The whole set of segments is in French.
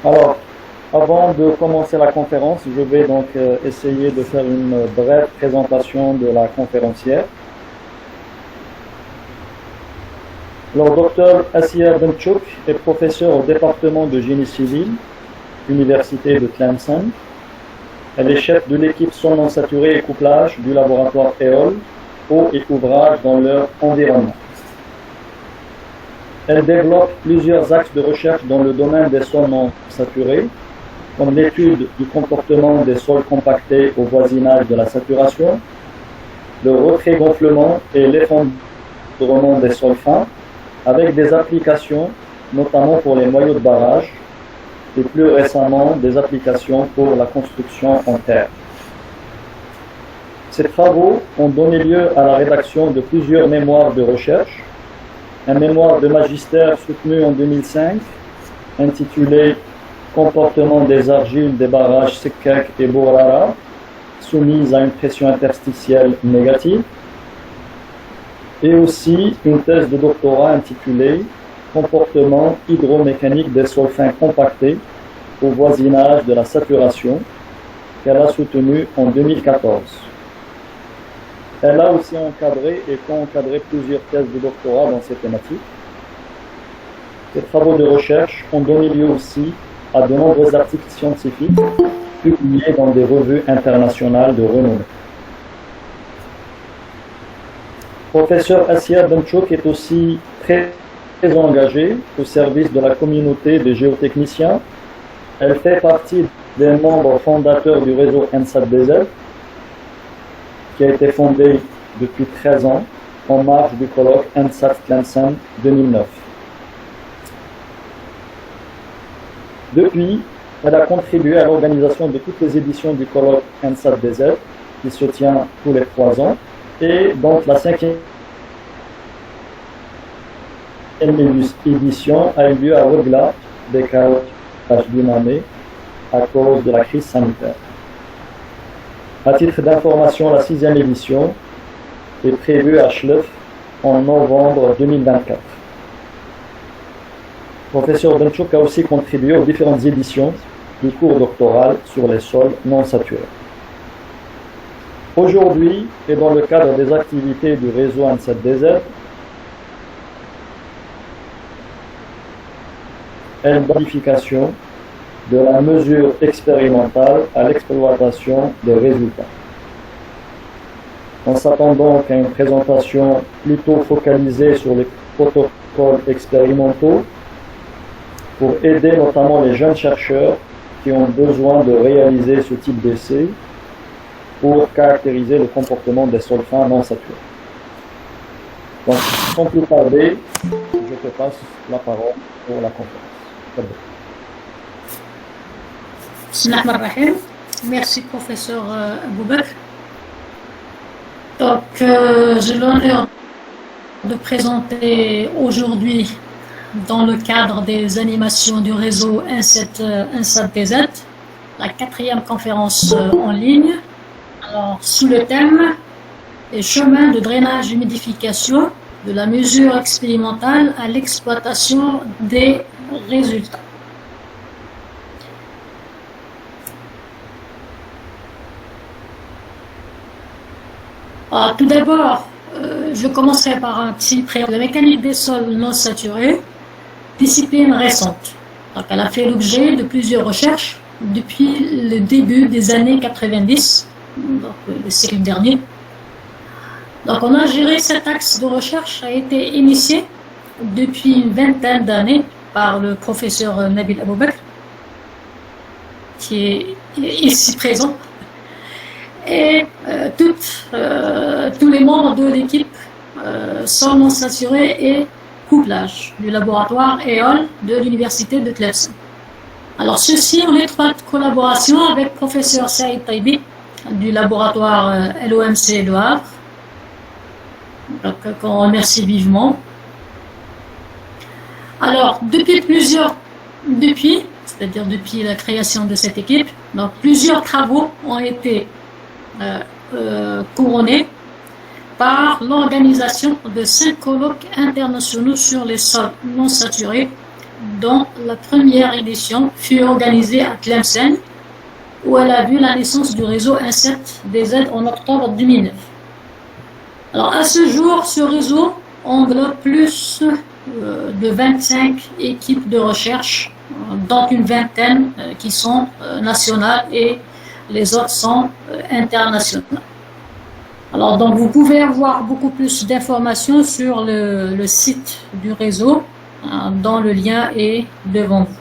Alors, avant de commencer la conférence, je vais donc essayer de faire une brève présentation de la conférencière. Alors, Dr Asiya Demchouk est professeure au département de génie civil, Université de Tlemcen. Elle est chef de l'équipe sol non saturé et couplage du laboratoire EOL, eau et ouvrage dans leur environnement. Elle développe plusieurs axes de recherche dans le domaine des sols non saturés, comme l'étude du comportement des sols compactés au voisinage de la saturation, le retrait-gonflement et l'effondrement des sols fins, avec des applications notamment pour les moyaux de barrage et plus récemment des applications pour la construction en terre. Ces travaux ont donné lieu à la rédaction de plusieurs mémoires de recherche, un mémoire de magistère soutenu en 2005 intitulé Comportement des argiles des barrages Sekkek et Bourara soumises à une pression interstitielle négative, et aussi une thèse de doctorat intitulée Comportement hydromécanique des sols fins compactés au voisinage de la saturation, qu'elle a soutenue en 2014. Elle a aussi encadré et co-encadré plusieurs thèses de doctorat dans ces thématiques. Ces travaux de recherche ont donné lieu aussi à de nombreux articles scientifiques publiés dans des revues internationales de renommée. Professeur Asiya Demchouk est aussi très engagée au service de la communauté des géotechniciens. Elle fait partie des membres fondateurs du réseau ENSAT-DZ, qui a été fondé depuis 13 ans en marge du colloque ENSAT Tlemcen 2009. Depuis, elle a contribué à l'organisation de toutes les éditions du colloque ENSAT-DZ, qui se tient tous les 3 ans, et donc la 5e édition a eu lieu à Regla, décalage d'une année, à cause de la crise sanitaire. À titre d'information, la 6e édition est prévue à Schleuf en novembre 2024. Professeur Demchouk a aussi contribué aux différentes éditions du cours doctoral sur les sols non saturés. Aujourd'hui, et dans le cadre des activités du réseau ENSAT-DZ, une modification de la mesure expérimentale à l'exploitation des résultats. En s'attendant à une présentation plutôt focalisée sur les protocoles expérimentaux, pour aider notamment les jeunes chercheurs qui ont besoin de réaliser ce type d'essai pour caractériser le comportement des sols fins non saturés. Donc, sans plus tarder, je te passe la parole pour la conférence. Bismillahirrahmanirrahim. Merci, professeur Aboubakr. Donc, j'ai l'honneur de présenter aujourd'hui, dans le cadre des animations du réseau ENSAT-DZ, la 4e conférence en ligne. Alors, sous le thème « Les chemins de drainage humidification de la mesure expérimentale à l'exploitation des résultats ». Alors, tout d'abord, je commencerai par un petit préambule. La mécanique des sols non saturés, discipline récente. Donc, elle a fait l'objet de plusieurs recherches depuis le début des années 90, donc le siècle dernier. Donc, on a géré cet axe de recherche, a été initié depuis une vingtaine d'années par le professeur Nabil Aboubakr, qui est ici présent, et tous les membres de l'équipe sont non saturés et couplage du laboratoire EOL de l'Université de Tlemcen. Alors, ceci en étroite collaboration avec professeur Saïd Taibi du laboratoire LOMC Le Havre, donc qu'on remercie vivement. Alors, c'est-à-dire depuis la création de cette équipe, donc plusieurs travaux ont été couronnés par l'organisation de 5 colloques internationaux sur les sols non saturés dont la première édition fut organisée à Tlemcen, où elle a vu la naissance du réseau INSET-DZ en octobre 2009. Alors à ce jour, ce réseau englobe plus de 25 équipes de recherche, dont une vingtaine qui sont nationales et les autres sont internationales. Alors donc vous pouvez avoir beaucoup plus d'informations sur le site du réseau, dont le lien est devant vous.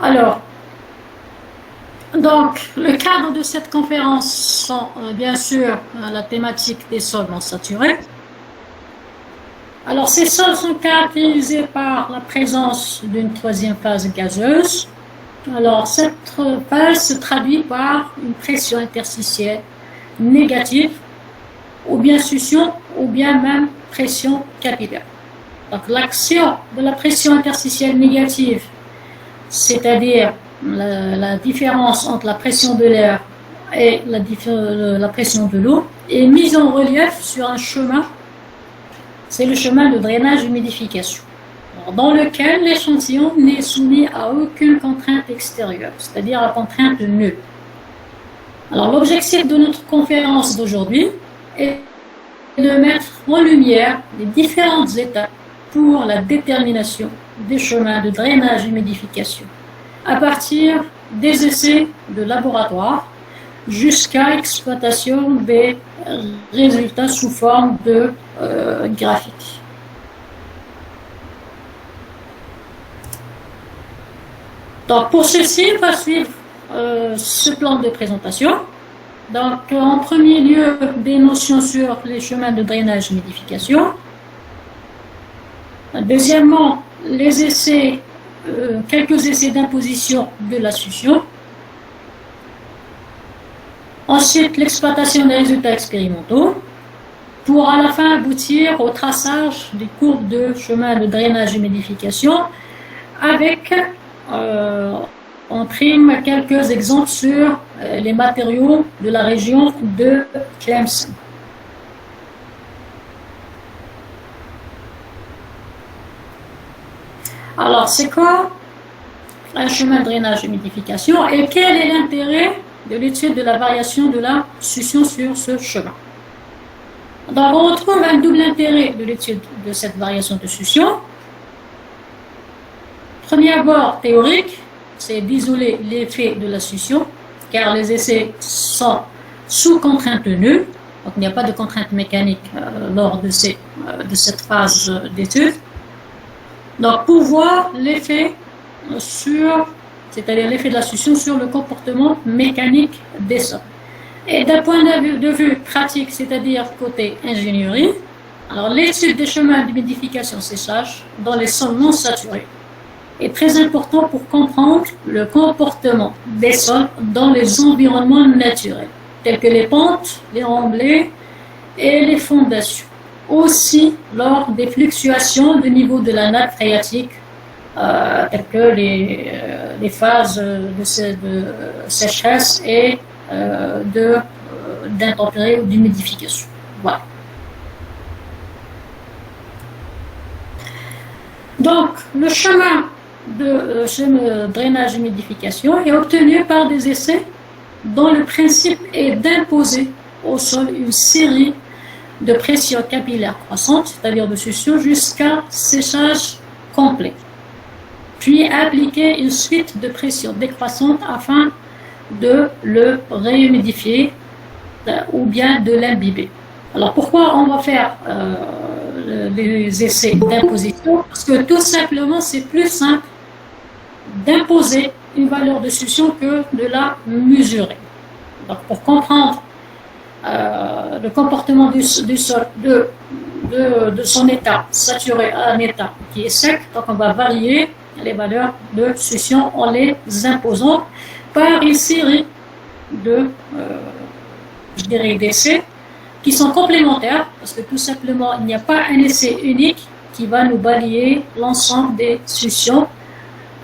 Alors, donc, le cadre de cette conférence sont bien sûr la thématique des sols non saturés. Alors, ces sols sont caractérisés par la présence d'une troisième phase gazeuse. Alors, cette phase se traduit par une pression interstitielle négative, ou bien succion, ou bien même pression capillaire. Donc, l'action de la pression interstitielle négative, c'est-à-dire la différence entre la pression de l'air et la pression de l'eau, est mise en relief sur un chemin, c'est le chemin de drainage-humidification, dans lequel l'échantillon n'est soumis à aucune contrainte extérieure, c'est-à-dire à contrainte nulle. Alors l'objectif de notre conférence d'aujourd'hui est de mettre en lumière les différentes étapes pour la détermination des chemins de drainage-humidification, à partir des essais de laboratoire jusqu'à exploitation des résultats sous forme de graphiques. Donc pour ceci, on va suivre ce plan de présentation. Donc en premier lieu, des notions sur les chemins de drainage-humidification. Deuxièmement, les essais, quelques essais d'imposition de la succion. Ensuite, l'exploitation des résultats expérimentaux pour à la fin aboutir au traçage des courbes de chemin de drainage-humidification avec en prime quelques exemples sur les matériaux de la région de Tlemcen. Alors, c'est quoi un chemin de drainage-humidification et quel est l'intérêt de l'étude de la variation de la succion sur ce chemin? Donc, on retrouve un double intérêt de l'étude de cette variation de succion. Premier abord théorique, c'est d'isoler l'effet de la succion, car les essais sont sous contrainte nulle, donc il n'y a pas de contrainte mécanique lors de cette phase d'étude. Donc, pour voir l'effet c'est-à-dire l'effet de la succion sur le comportement mécanique des sols. Et d'un point de vue pratique, c'est-à-dire côté ingénierie, alors l'étude des chemins d'humidification-séchage dans les sols non saturés est très important pour comprendre le comportement des sols dans les environnements naturels, tels que les pentes, les remblais et les fondations. Aussi lors des fluctuations de niveau de la nappe phréatique, telles que les phases de sécheresse et d'intempéries ou d'humidification. Voilà. Donc, le chemin de drainage-humidification est obtenu par des essais dont le principe est d'imposer au sol une série de pression capillaire croissante, c'est-à-dire de succion, jusqu'à séchage complet. Puis appliquer une suite de pressions décroissantes afin de le réhumidifier ou bien de l'imbiber. Alors pourquoi on va faire les essais d'imposition? Parce que tout simplement c'est plus simple d'imposer une valeur de succion que de la mesurer. Donc pour comprendre le comportement du sol de son état saturé à un état qui est sec, donc on va varier les valeurs de succion en les imposant par une série d'essais qui sont complémentaires, parce que tout simplement il n'y a pas un essai unique qui va nous balayer l'ensemble des succions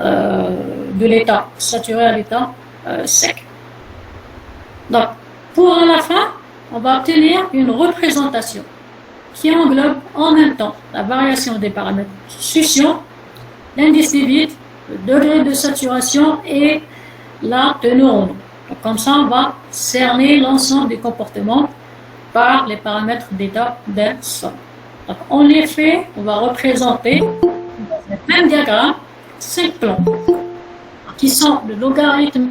de l'état saturé à l'état sec. Donc pour à la fin on va obtenir une représentation qui englobe en même temps la variation des paramètres succion, l'indice des vides, le degré de saturation et la teneur en eau. Donc, comme ça, on va cerner l'ensemble des comportements par les paramètres d'état d'un sol. Donc, en effet, on va représenter dans le même diagramme 5 plans qui sont le logarithme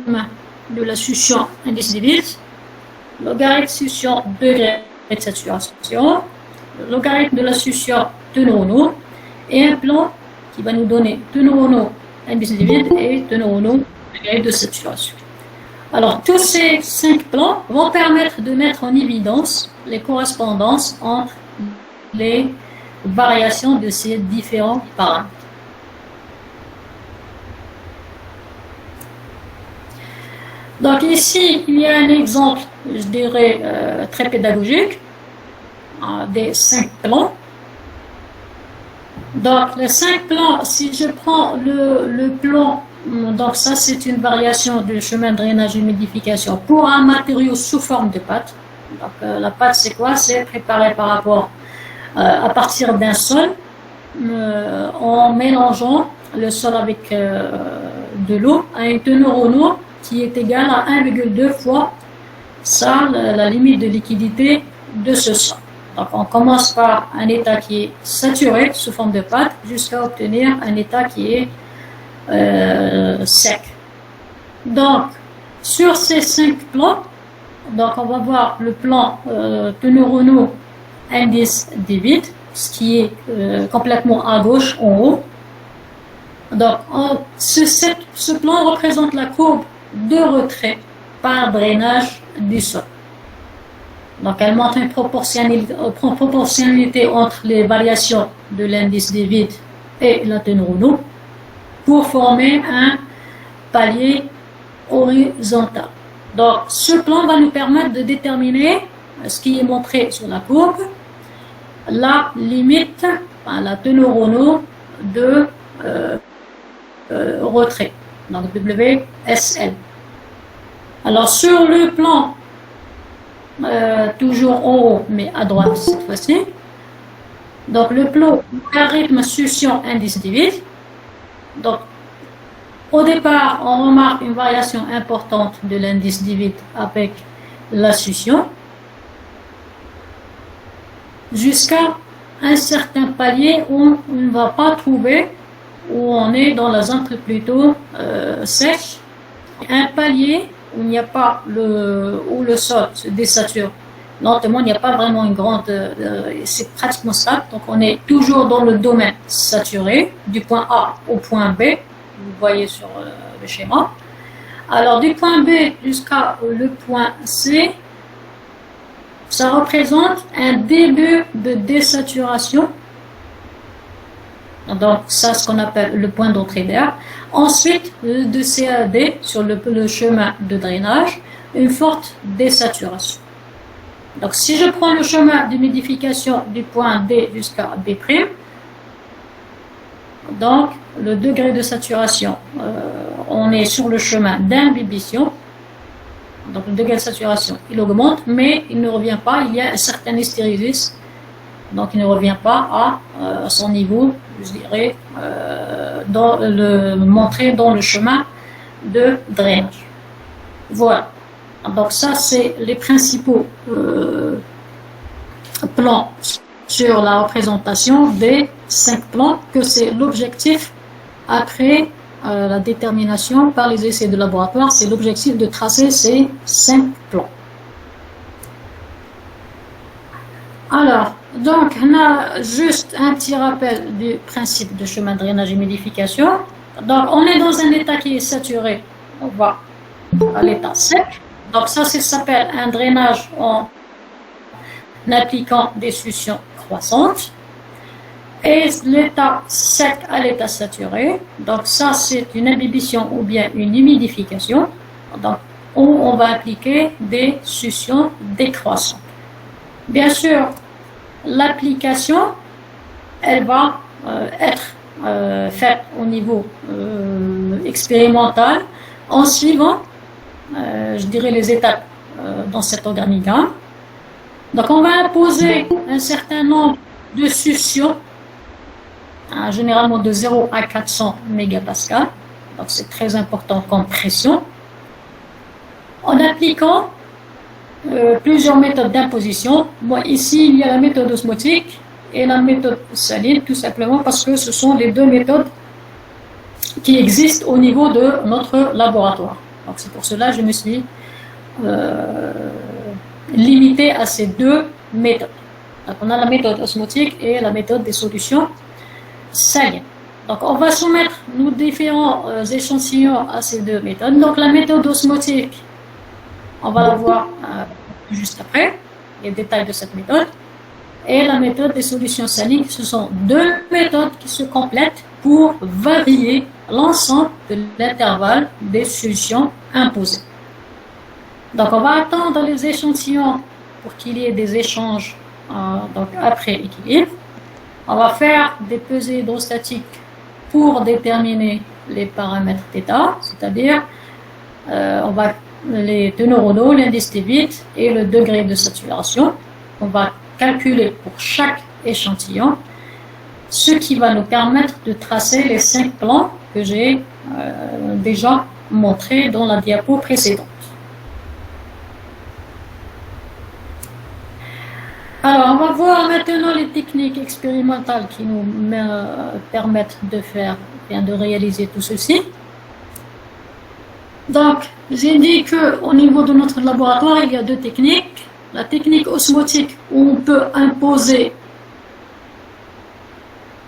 de la succion indice des vides, le logarithme succion degré de saturation, le logarithme de la succion teneur en eau et un plan qui va nous donner teneur en eau indice des vides et teneur en eau degré de saturation. Alors, tous ces 5 plans vont permettre de mettre en évidence les correspondances entre les variations de ces différents paramètres. Donc ici, il y a un exemple, je dirais, très pédagogique des 5 plans. Donc les 5 plans, si je prends le plan, donc ça c'est une variation du chemin de drainage et humidification pour un matériau sous forme de pâte. Donc la pâte c'est quoi? C'est préparé par rapport à partir d'un sol en mélangeant le sol avec de l'eau à une teneur en eau qui est égale à 1,2 fois ça, la limite de liquidité de ce sol. Donc on commence par un état qui est saturé sous forme de pâte jusqu'à obtenir un état qui est sec. Donc sur ces 5 plans, donc on va voir le plan teneur en eau indice des vides, ce qui est complètement à gauche en haut. Donc ce plan représente la courbe de retrait par drainage du sol. Donc elle montre une proportionnalité entre les variations de l'indice des vides et la teneur en eau pour former un palier horizontal. Donc ce plan va nous permettre de déterminer ce qui est montré sur la courbe, la limite, la teneur en eau de retrait, donc WSL. Alors sur le plan, toujours en haut, mais à droite cette fois-ci, donc le plan logarithme succion indice des vides. Donc au départ, on remarque une variation importante de l'indice des vides avec la succion, jusqu'à un certain palier où on ne va pas trouver, où on est dans la zone plutôt sèche, un palier où il n'y a pas où le sol se désature lentement, il n'y a pas vraiment une grande, c'est pratiquement stable, donc on est toujours dans le domaine saturé, du point A au point B, vous voyez sur le schéma. Alors du point B jusqu'à le point C, ça représente un début de désaturation. Donc ça, ce qu'on appelle le point d'entrée d'air. Ensuite, de C à D, sur le chemin de drainage, une forte désaturation. Donc si je prends le chemin d'humidification du point D jusqu'à D', donc le degré de saturation, on est sur le chemin d'imbibition. Donc le degré de saturation, il augmente, mais il ne revient pas, il y a un certain hystérésis, donc il ne revient pas à son niveau, je dirais, montré dans le chemin de drainage. Voilà. Donc ça, c'est les principaux plans sur la représentation des 5 plans, que c'est l'objectif après la détermination par les essais de laboratoire, c'est l'objectif de tracer ces 5 plans. Alors, donc, on a juste un petit rappel du principe de chemin de drainage et humidification. Donc, on est dans un état qui est saturé, on va à l'état sec. Donc, ça s'appelle un drainage en appliquant des succions croissantes. Et l'état sec à l'état saturé, donc ça c'est une imbibition ou bien une humidification, donc où on va appliquer des suctions décroissantes. Bien sûr, l'application, elle va être faite au niveau expérimental en suivant, je dirais, les étapes dans cet organigramme. Donc, on va imposer un certain nombre de suctions, généralement de 0 à 400 mégapascales. Donc, c'est très important comme pression. En appliquant plusieurs méthodes d'imposition. Bon, ici, il y a la méthode osmotique et la méthode saline, tout simplement parce que ce sont les deux méthodes qui existent au niveau de notre laboratoire. Donc, c'est pour cela que je me suis limité à ces deux méthodes. Donc, on a la méthode osmotique et la méthode des solutions salines. Donc, on va soumettre nos différents échantillons à ces deux méthodes. Donc, la méthode osmotique, on va la voir juste après, les détails de cette méthode. Et la méthode des solutions salines, ce sont deux méthodes qui se complètent pour varier l'ensemble de l'intervalle des solutions imposées. Donc, on va attendre les échantillons pour qu'il y ait des échanges donc après équilibre. On va faire des pesées hydrostatiques pour déterminer les paramètres θ, c'est-à-dire on va les teneurs l'indice de vide et le degré de saturation. On va calculer pour chaque échantillon, ce qui va nous permettre de tracer les 5 plans que j'ai déjà montrés dans la diapo précédente. Alors, on va voir maintenant les techniques expérimentales qui nous permettent de réaliser tout ceci. Donc, j'ai dit qu'au niveau de notre laboratoire, il y a deux techniques. La technique osmotique, où on peut imposer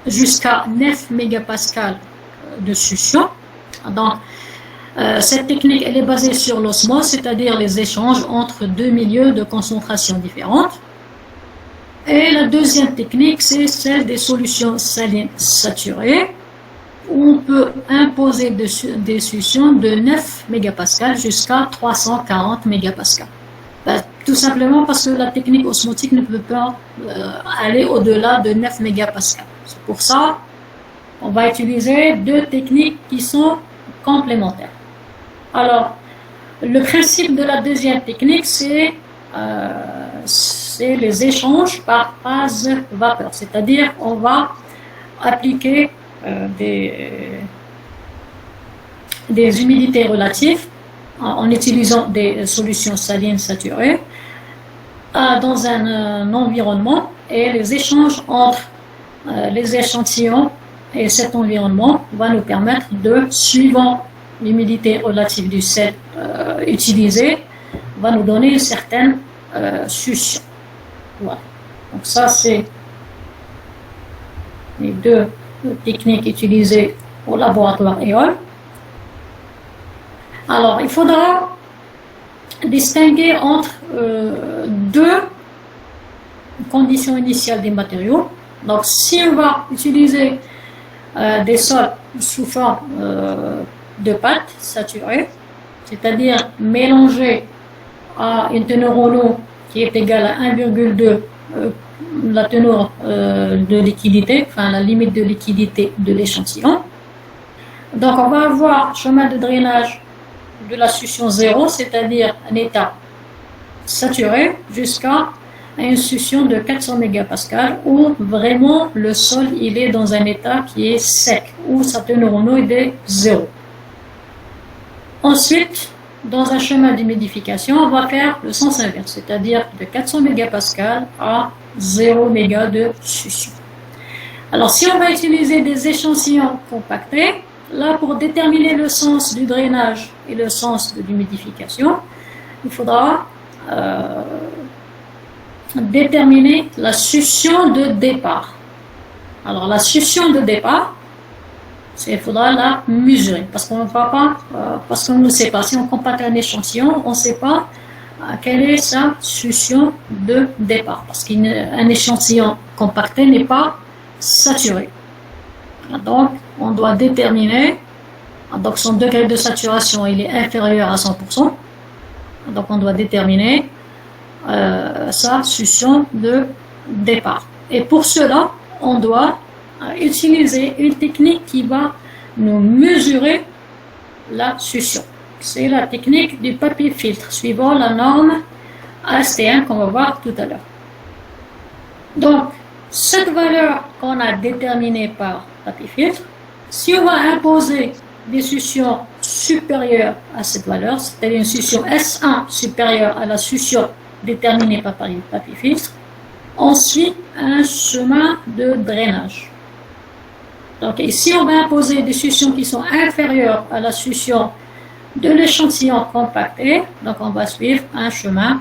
jusqu'à 9 mégapascales de succion. Donc, cette technique, elle est basée sur l'osmose, c'est-à-dire les échanges entre deux milieux de concentration différentes. Et la deuxième technique, c'est celle des solutions salines saturées, où on peut imposer des succions de 9 mégapascales jusqu'à 340 mégapascales. Tout simplement parce que la technique osmotique ne peut pas aller au-delà de 9 mégapascales. C'est pour ça qu'on va utiliser deux techniques qui sont complémentaires. Alors, le principe de la deuxième technique, c'est les échanges par phase vapeur. C'est-à-dire, on va appliquer des humidités relatives en utilisant des solutions salines saturées dans un environnement, et les échanges entre les échantillons et cet environnement va nous permettre de, suivant l'humidité relative du sel utilisé, va nous donner une certaine succion. Voilà. Donc ça, c'est les deux techniques utilisées au laboratoire EOL. Alors, il faudra distinguer entre deux conditions initiales des matériaux. Donc, si on va utiliser des sols sous forme de pâte saturée, c'est-à-dire mélangée à une teneur en eau qui est égale à 1,2 la teneur de liquidité, enfin la limite de liquidité de l'échantillon. Donc, on va avoir chemin de drainage de la succion 0, c'est-à-dire un état saturé, jusqu'à une succion de 400 mégapascales, où vraiment le sol il est dans un état qui est sec, où sa teneur en eau est de 0. Ensuite, dans un chemin d'humidification, on va faire le sens inverse, c'est-à-dire de 400 mégapascales à 0 méga de succion. Alors, si on va utiliser des échantillons compactés, là, pour déterminer le sens du drainage et le sens de l'humidification, il faudra déterminer la succion de départ. Alors, la succion de départ, il faudra la mesurer, parce qu'on ne va pas, parce qu'on ne sait pas. Si on compacte un échantillon, on ne sait pas quelle est sa succion de départ, parce qu'un échantillon compacté n'est pas saturé. Donc, on doit déterminer, donc son degré de saturation il est inférieur à 100%, donc on doit déterminer sa succion de départ. Et pour cela, on doit utiliser une technique qui va nous mesurer la succion. C'est la technique du papier filtre, suivant la norme AST1 qu'on va voir tout à l'heure. Donc, cette valeur qu'on a déterminée par papier filtre, si on va imposer des succions supérieures à cette valeur, c'est-à-dire une succion S1 supérieure à la succion déterminée par papier filtre, on suit un chemin de drainage. Donc, ici, on va imposer des succions qui sont inférieures à la succion de l'échantillon compacté, donc on va suivre un chemin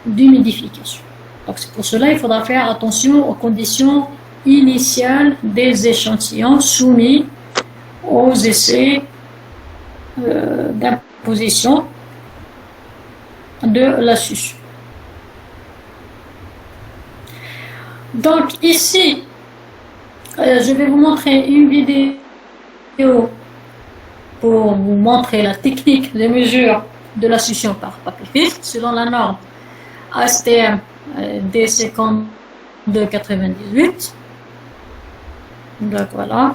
d'humidification. Donc, c'est pour cela qu'il faudra faire attention aux conditions initiales des échantillons soumis aux essais d'imposition de la succion. Donc, ici, je vais vous montrer une vidéo pour vous montrer la technique de mesure de la succion par papier filtre selon la norme ASTM D5298. Donc voilà,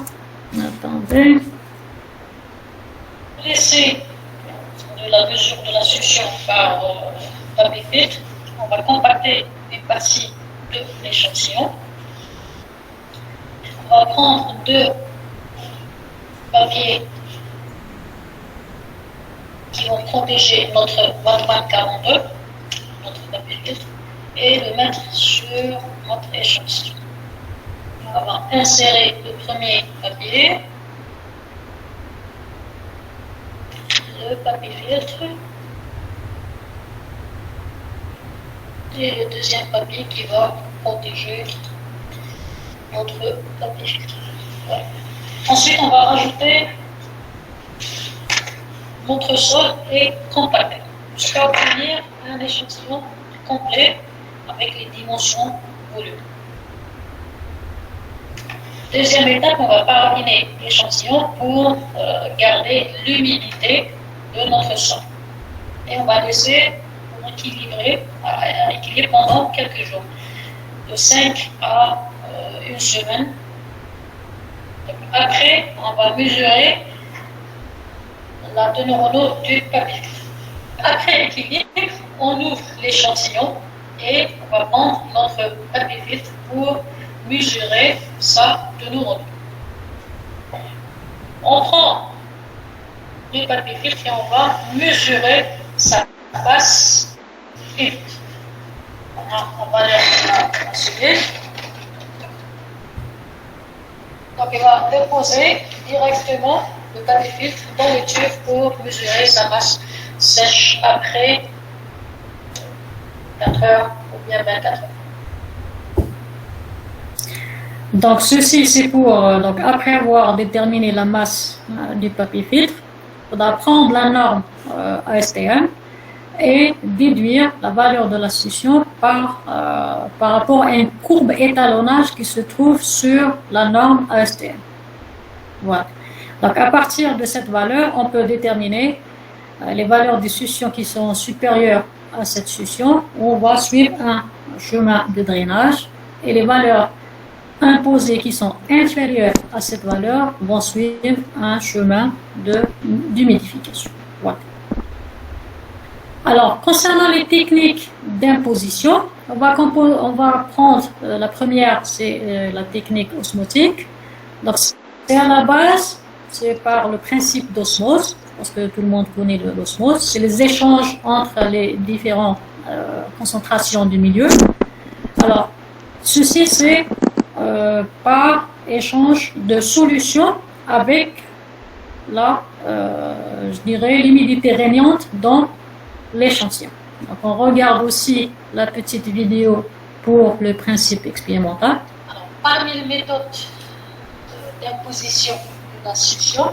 attendez. L'essai de la mesure de la succion par papier filtre, on va compacter une partie de l'échantillon. On va prendre deux papiers qui vont protéger notre 2142, notre papier filtre, et le mettre sur notre échantillon. On va insérer le premier papier, le papier filtre, et le deuxième papier qui va protéger notre papier filtre. Voilà. Ensuite, on va rajouter notre sol est compacté jusqu'à obtenir un échantillon complet avec les dimensions voulues. Deuxième étape, on va paraminer l'échantillon pour garder l'humidité de notre sol. Et on va laisser pour équilibrer pendant quelques jours, de 5 à une semaine. Donc, après, on va mesurer la teneur en eau du papier. Après équilibre, on ouvre l'échantillon et on va prendre notre papier filtre pour mesurer sa teneur en eau. On prend le papier filtre et on va mesurer sa masse filtre. On va l'assumer. Donc il va déposer directement le papier filtre dans le tube pour mesurer sa masse sèche après 4 heures ou bien 24 heures. Donc ceci c'est pour, donc après avoir déterminé la masse du papier filtre, il faudra prendre la norme ASTM et déduire la valeur de la succion par rapport à une courbe étalonnage qui se trouve sur la norme ASTM. Voilà. Donc à partir de cette valeur, on peut déterminer les valeurs des succions qui sont supérieures à cette succion. On va suivre un chemin de drainage et les valeurs imposées qui sont inférieures à cette valeur vont suivre un chemin d'humidification. Voilà. Alors, concernant les techniques d'imposition, on va prendre la première, c'est la technique osmotique. Donc, c'est à la base, c'est par le principe d'osmose, parce que tout le monde connaît l'osmose, c'est les échanges entre les différentes concentrations du milieu. Alors, ceci c'est par échange de solutions avec je dirais, l'humidité régnante dans l'échantillon. Donc, on regarde aussi la petite vidéo pour le principe expérimental. Alors, parmi les méthodes d'imposition de la succion,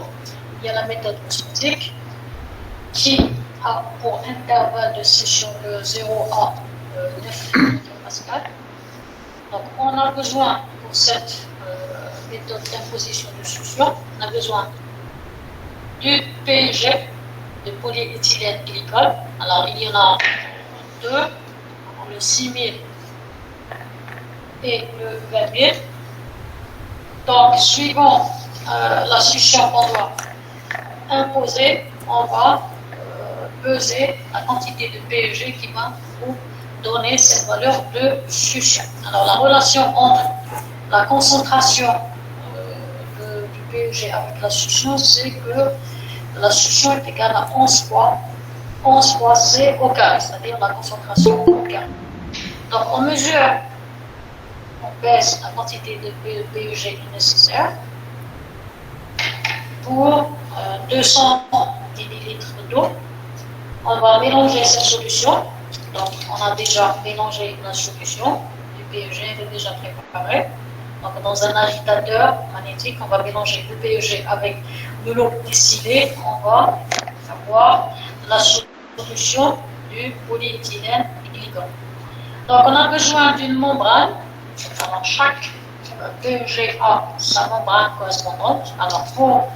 il y a la méthode osmotique qui a pour intervalle de succion de 0 à 9 pascal. Donc, on a besoin pour cette méthode d'imposition de succion, on a besoin du PEG, de polyéthylène glycol. Alors, il y en a deux, le 6000 et le 20000. Donc, suivant la succion qu'on doit imposer, on va peser la quantité de PEG qui va nous donner cette valeur de succion. Alors la relation entre la concentration du PEG avec la succion, c'est que la succion est égale à 11 fois C au carré, c'est-à-dire la concentration au carré. Donc on mesure, on pèse la quantité de PEG nécessaire pour 200 ml d'eau. On va mélanger cette solution. Donc on a déjà mélangé la solution, le PEG est déjà préparé. Donc dans un agitateur magnétique, on va mélanger le PEG avec de l'eau distillée. On va avoir la solution du polyéthylène glycol. Donc on a besoin d'une membrane. Alors chaque PEG a sa membrane correspondante. Alors pour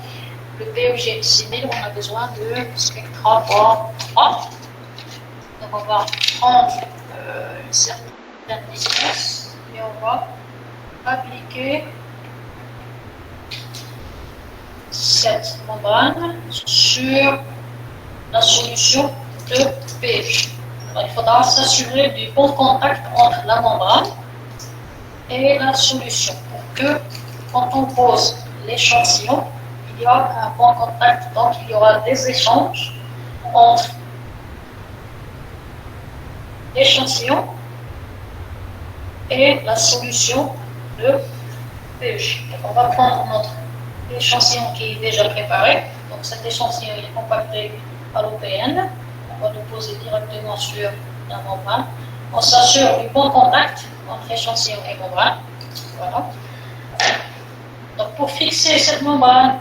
le PEG 6000, on a besoin de spectra par 3. Donc on va prendre une certaine distance et on va appliquer cette membrane sur la solution de PEG. Alors, il faudra s'assurer du bon contact entre la membrane et la solution pour que quand on pose l'échantillon, il y a un bon contact, donc il y aura des échanges entre l'échantillon et la solution de PEG. Donc on va prendre notre échantillon qui est déjà préparé. Donc cet échantillon est compacté à l'OPN. On va le poser directement sur la membrane. On s'assure du bon contact entre échantillon et membrane. Voilà. Donc pour fixer cette membrane,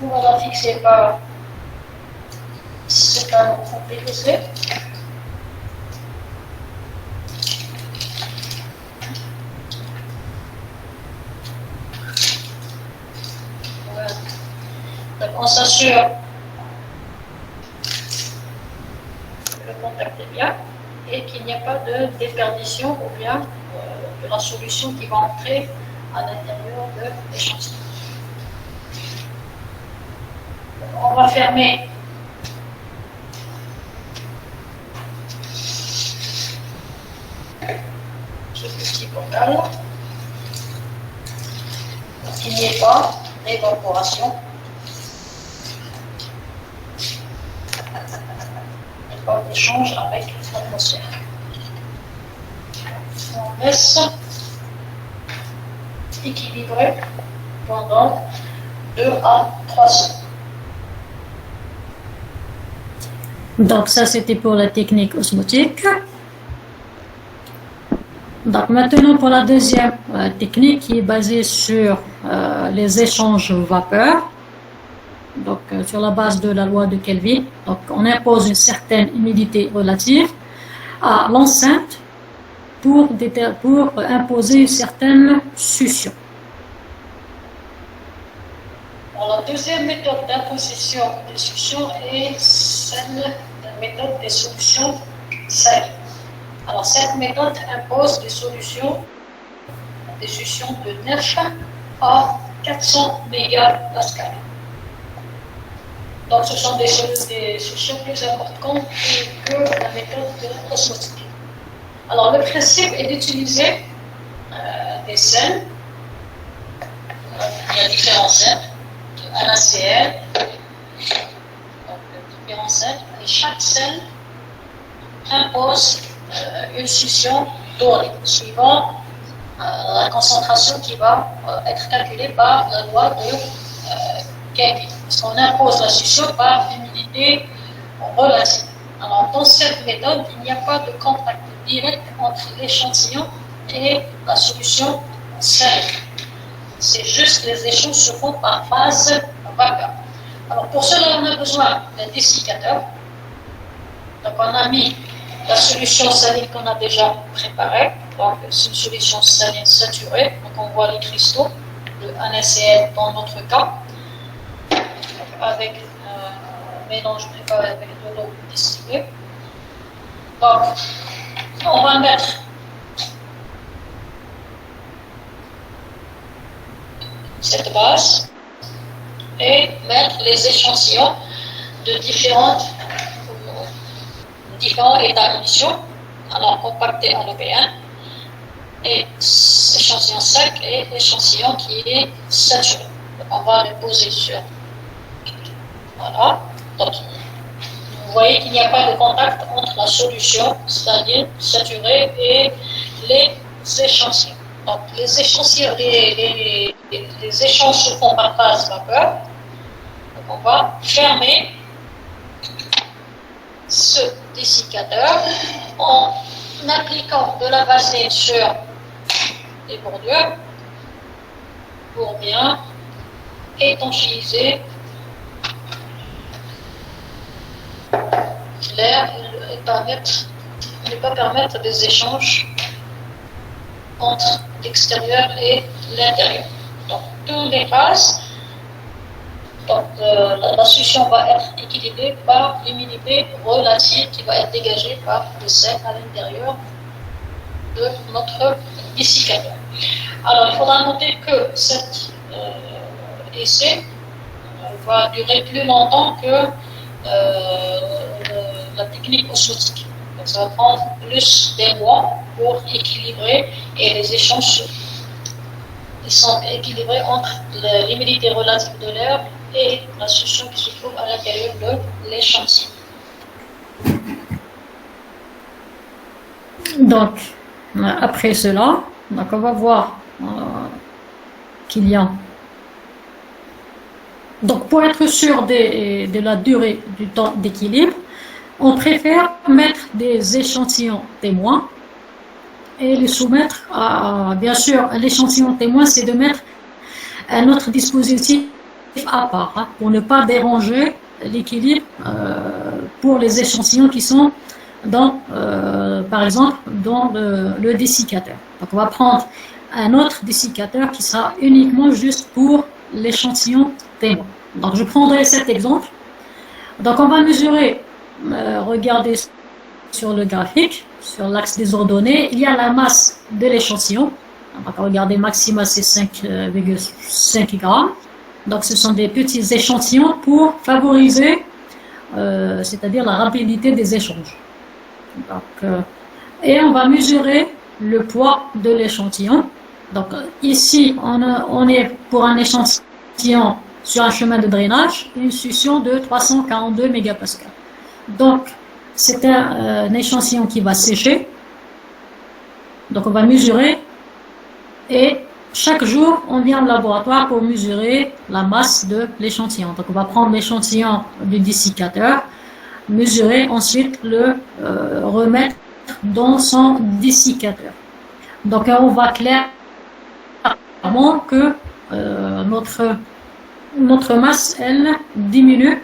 on va la fixer par ce canot PVC. Voilà. Donc on s'assure que le contact est bien et qu'il n'y a pas de déperdition ou bien de la solution qui va entrer à l'intérieur de l'échantillon. On va fermer ce petit portal pour qu'il n'y ait pas d'évaporation et pas d'échange avec l'atmosphère. On laisse équilibrer pendant 2 à 3 secondes. Donc ça c'était pour la technique osmotique. Donc maintenant pour la deuxième technique qui est basée sur les échanges vapeur. Donc sur la base de la loi de Kelvin. Donc on impose une certaine humidité relative à l'enceinte pour imposer une certaine succion. Alors, la deuxième méthode d'imposition de succion est celle de la méthode des solutions salines. Alors, cette méthode impose des succions de 9 à 400 mégapascales. Donc, ce sont des succions plus importantes que la méthode de osmotique. Alors, le principe est d'utiliser des sels. Il y a différents sels. NaCl, donc différents sels, et chaque sel impose une succion donnée, suivant la concentration qui va être calculée par la loi de Kelvin. Parce qu'on impose la succion par humidité relative. Alors, dans cette méthode, il n'y a pas de contact direct entre l'échantillon et la solution salée. C'est juste les échanges se font par phase vapeur. Alors pour cela, on a besoin d'un dessiccateur. Donc on a mis la solution saline qu'on a déjà préparée. Donc c'est une solution saline saturée. Donc on voit les cristaux de NaCl dans notre cas. Donc, avec un mélange préparé avec de l'eau distillée. Donc on va mettre cette base et mettre les échantillons de différents états d'émission. alors compacté à l'EPN, et échantillon sec et échantillon qui est saturé. Donc on va le poser sur. Voilà. Donc, vous voyez qu'il n'y a pas de contact entre la solution, c'est-à-dire saturée, et les échantillons. Donc les échantillons, les échanges se font par phase vapeur. Donc on va fermer ce dessiccateur en appliquant de la vaseline sur les bordures pour bien étanchéiser l'air et ne pas permettre des échanges entre l'extérieur et l'intérieur. Donc, toutes les phases, donc, la solution va être équilibrée par l'humidité relative qui va être dégagée par le sel à l'intérieur de notre dessiccateur. Alors, il faudra noter que cet essai va durer plus longtemps que la technique osmotique. Donc, ça va prendre plus des mois pour équilibrer, et les échanges sont équilibrés entre l'humidité relative de l'air et la solution qui se trouve à l'intérieur de l'échantillon. Donc, après cela, donc on va voir qu'il y a. Donc, pour être sûr de la durée du temps d'équilibre, on préfère mettre des échantillons témoins et les soumettre à, bien sûr, l'échantillon témoin, c'est de mettre un autre dispositif à part, hein, pour ne pas déranger l'équilibre pour les échantillons qui sont dans, par exemple, dans le dessiccateur. Donc, on va prendre un autre dessiccateur qui sera uniquement juste pour l'échantillon témoin. Donc, je prendrai cet exemple. Donc, on va mesurer, regardez sur le graphique, sur l'axe des ordonnées, il y a la masse de l'échantillon. Donc, regardez, maxima c'est 5,5 grammes. Donc, ce sont des petits échantillons pour favoriser, c'est-à-dire la rapidité des échanges. Donc, et on va mesurer le poids de l'échantillon. Donc, ici, on est pour un échantillon sur un chemin de drainage, une solution de 342 mégapascales. Donc, c'est un échantillon qui va sécher. Donc, on va mesurer, et chaque jour, on vient au laboratoire pour mesurer la masse de l'échantillon. Donc, on va prendre l'échantillon du dessiccateur, mesurer, ensuite le remettre dans son dessiccateur. Donc, on voit clairement que notre masse, elle, diminue,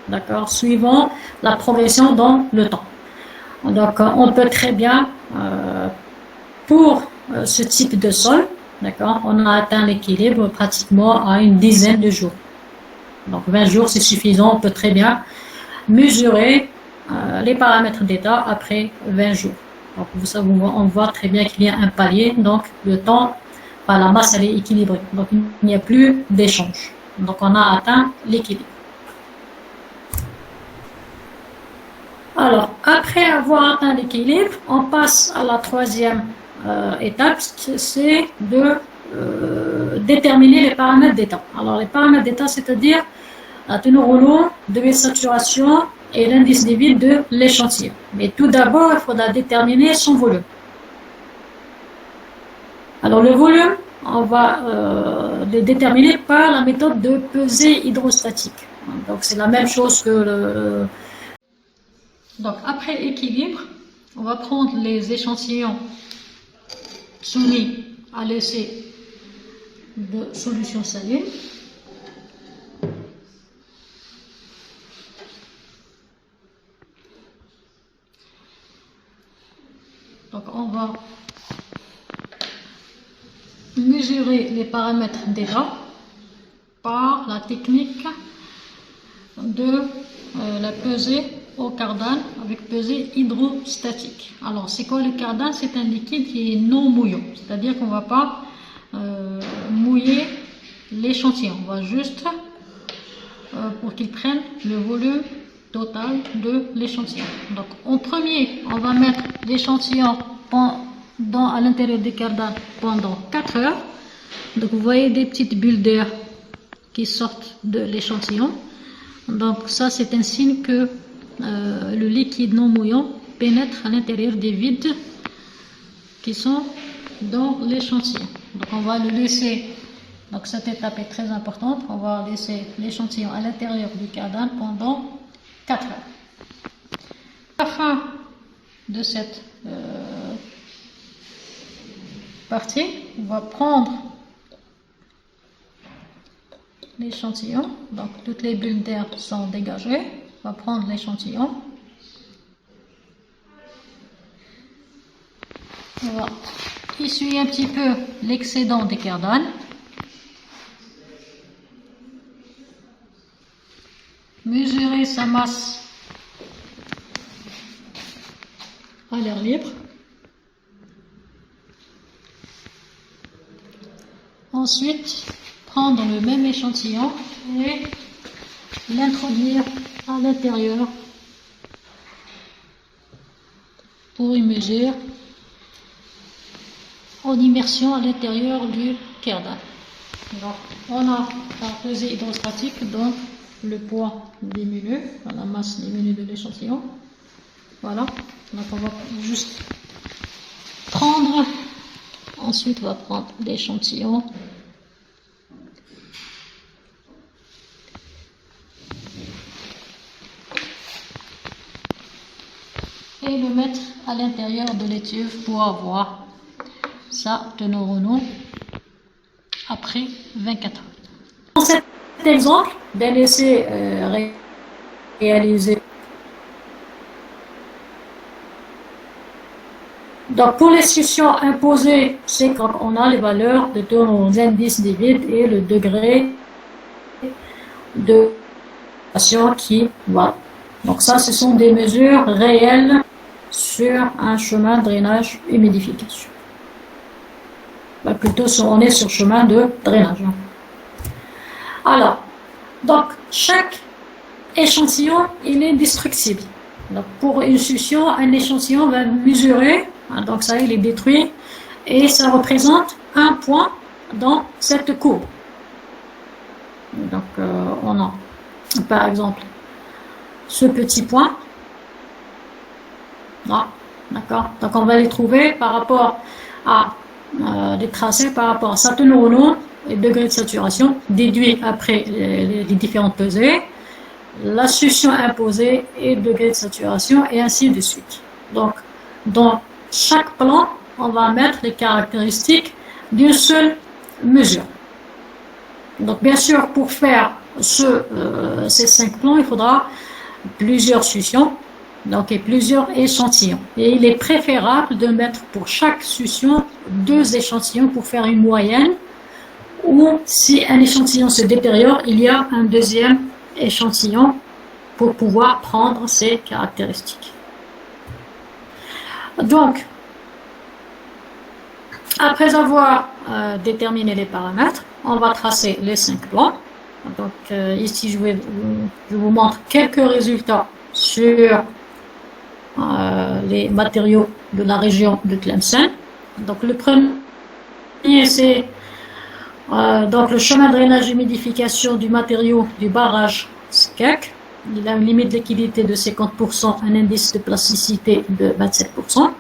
d'accord, suivant la progression dans le temps. Donc, on peut très bien, pour ce type de sol, d'accord, on a atteint l'équilibre pratiquement à une dizaine de jours. Donc, 20 jours, c'est suffisant. On peut très bien mesurer les paramètres d'état après 20 jours. Donc, vous savez, on voit très bien qu'il y a un palier. Donc, le temps, la masse, elle est équilibrée. Donc, il n'y a plus d'échange. Donc, on a atteint l'équilibre. Alors, après avoir atteint l'équilibre, on passe à la troisième étape, c'est de déterminer les paramètres d'état. Alors, les paramètres d'état, c'est-à-dire la teneur en eau, degré de saturation et l'indice de vide de l'échantillon. Mais tout d'abord, il faudra déterminer son volume. Alors, le volume, on va le déterminer par la méthode de pesée hydrostatique. Donc, c'est la même chose que le... Donc, après équilibre, on va prendre les échantillons soumis à l'essai de solution saline. Donc, on va mesurer les paramètres d'état par la technique de la pesée au cardan avec pesée hydrostatique. Alors, c'est quoi le cardan? C'est un liquide qui est non mouillant, c'est-à-dire qu'on ne va pas mouiller l'échantillon. On va juste, pour qu'il prenne le volume total de l'échantillon. Donc en premier, on va mettre l'échantillon à l'intérieur du cardan pendant 4 heures. Donc vous voyez des petites bulles d'air qui sortent de l'échantillon. Donc ça c'est un signe que le liquide non mouillant pénètre à l'intérieur des vides qui sont dans l'échantillon. Donc on va le laisser, donc cette étape est très importante, on va laisser l'échantillon à l'intérieur du cardan pendant 4 heures. À la fin de cette partie, on va prendre l'échantillon, donc toutes les bulles d'air sont dégagées, on va prendre l'échantillon, on va essuyer un petit peu l'excédent des cardanes, mesurer sa masse à l'air libre, ensuite prendre le même échantillon et l'introduire à l'intérieur pour une mesure en immersion à l'intérieur du cardan. Donc on a la pesée hydrostatique, donc le poids diminue, la masse diminue de l'échantillon. Voilà, donc on va juste prendre, ensuite on va prendre l'échantillon et le mettre à l'intérieur de l'étuve pour avoir sa teneur en eau après 24 heures. Dans cet exemple d'un essai réalisé, donc pour les solutions imposées, c'est quand on a les valeurs de teneur indice des vides et le degré de pression qui va. Donc ça, ce sont des mesures réelles sur un chemin de drainage humidification. Plutôt, on est sur chemin de drainage. Alors, donc, chaque échantillon, il est destructible. Donc, pour une solution, un échantillon va mesurer, donc ça, il est détruit, et ça représente un point dans cette courbe. Donc, on a, par exemple, ce petit point. Là, d'accord. Donc, on va les trouver par rapport à les tracer par rapport à sa teneur en eau et degré de saturation, déduit après les différentes pesées, la solution imposée et degré de saturation, et ainsi de suite. Donc, dans chaque plan, on va mettre les caractéristiques d'une seule mesure. Donc, bien sûr, pour faire ces 5 plans, il faudra plusieurs solutions, donc et plusieurs échantillons. Et il est préférable de mettre pour chaque solution 2 échantillons pour faire une moyenne, ou si un échantillon se détériore, il y a un deuxième échantillon pour pouvoir prendre ces caractéristiques. Donc, après avoir déterminé les paramètres, on va tracer les 5 plans. Donc ici, je vous montre quelques résultats sur les matériaux de la région de Tlemcen. Donc le premier, c'est donc le chemin de drainage humidification du matériau du barrage Skek. Il a une limite de liquidité de 50%, un indice de plasticité de 27%.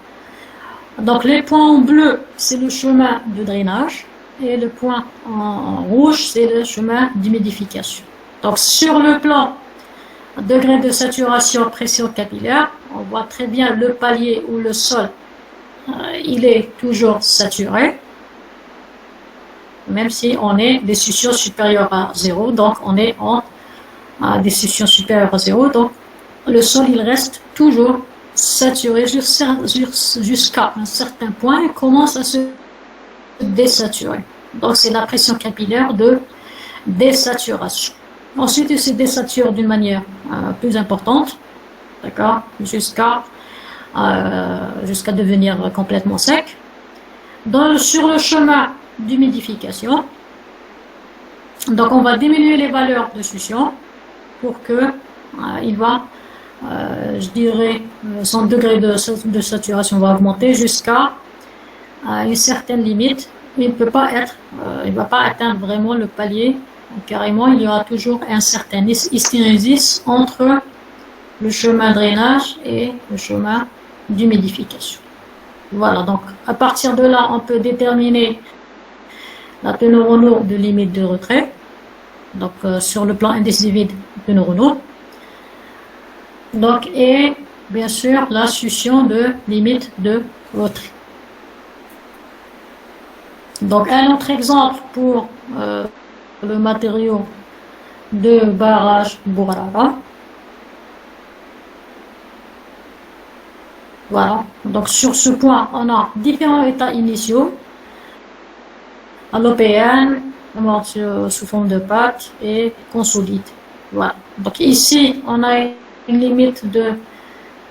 Donc les points en bleu, c'est le chemin de drainage, et le point en rouge, c'est le chemin d'humidification. Donc sur le plan degré de saturation, pression capillaire, on voit très bien le palier ou le sol, il est toujours saturé, même si on est des solutions supérieures à 0, donc on est en des solutions supérieures à 0, donc le sol il reste toujours saturé jusqu'à un certain point et commence à se désaturer. Donc c'est la pression capillaire de désaturation. Ensuite il se désature d'une manière plus importante, d'accord, jusqu'à devenir complètement sec. Sur le chemin d'humidification, donc on va diminuer les valeurs de succion pour que il va je dirais, son degré de saturation va augmenter jusqu'à une certaine limite. Il ne peut pas être, il va pas atteindre vraiment le palier. Carrément, il y aura toujours un certain hystérésis entre le chemin de drainage et le chemin d'humidification. Voilà, donc à partir de là, on peut déterminer la teneur en eau de limite de retrait. Donc sur le plan indice de vide, teneur en eau. Donc, et bien sûr la succion de limite de retrait. Donc un autre exemple pour le matériau de barrage Bourara. Voilà, donc sur ce point, on a différents états initiaux, allopéenne, sous forme de pâte et consolide. Voilà, donc ici, on a une limite de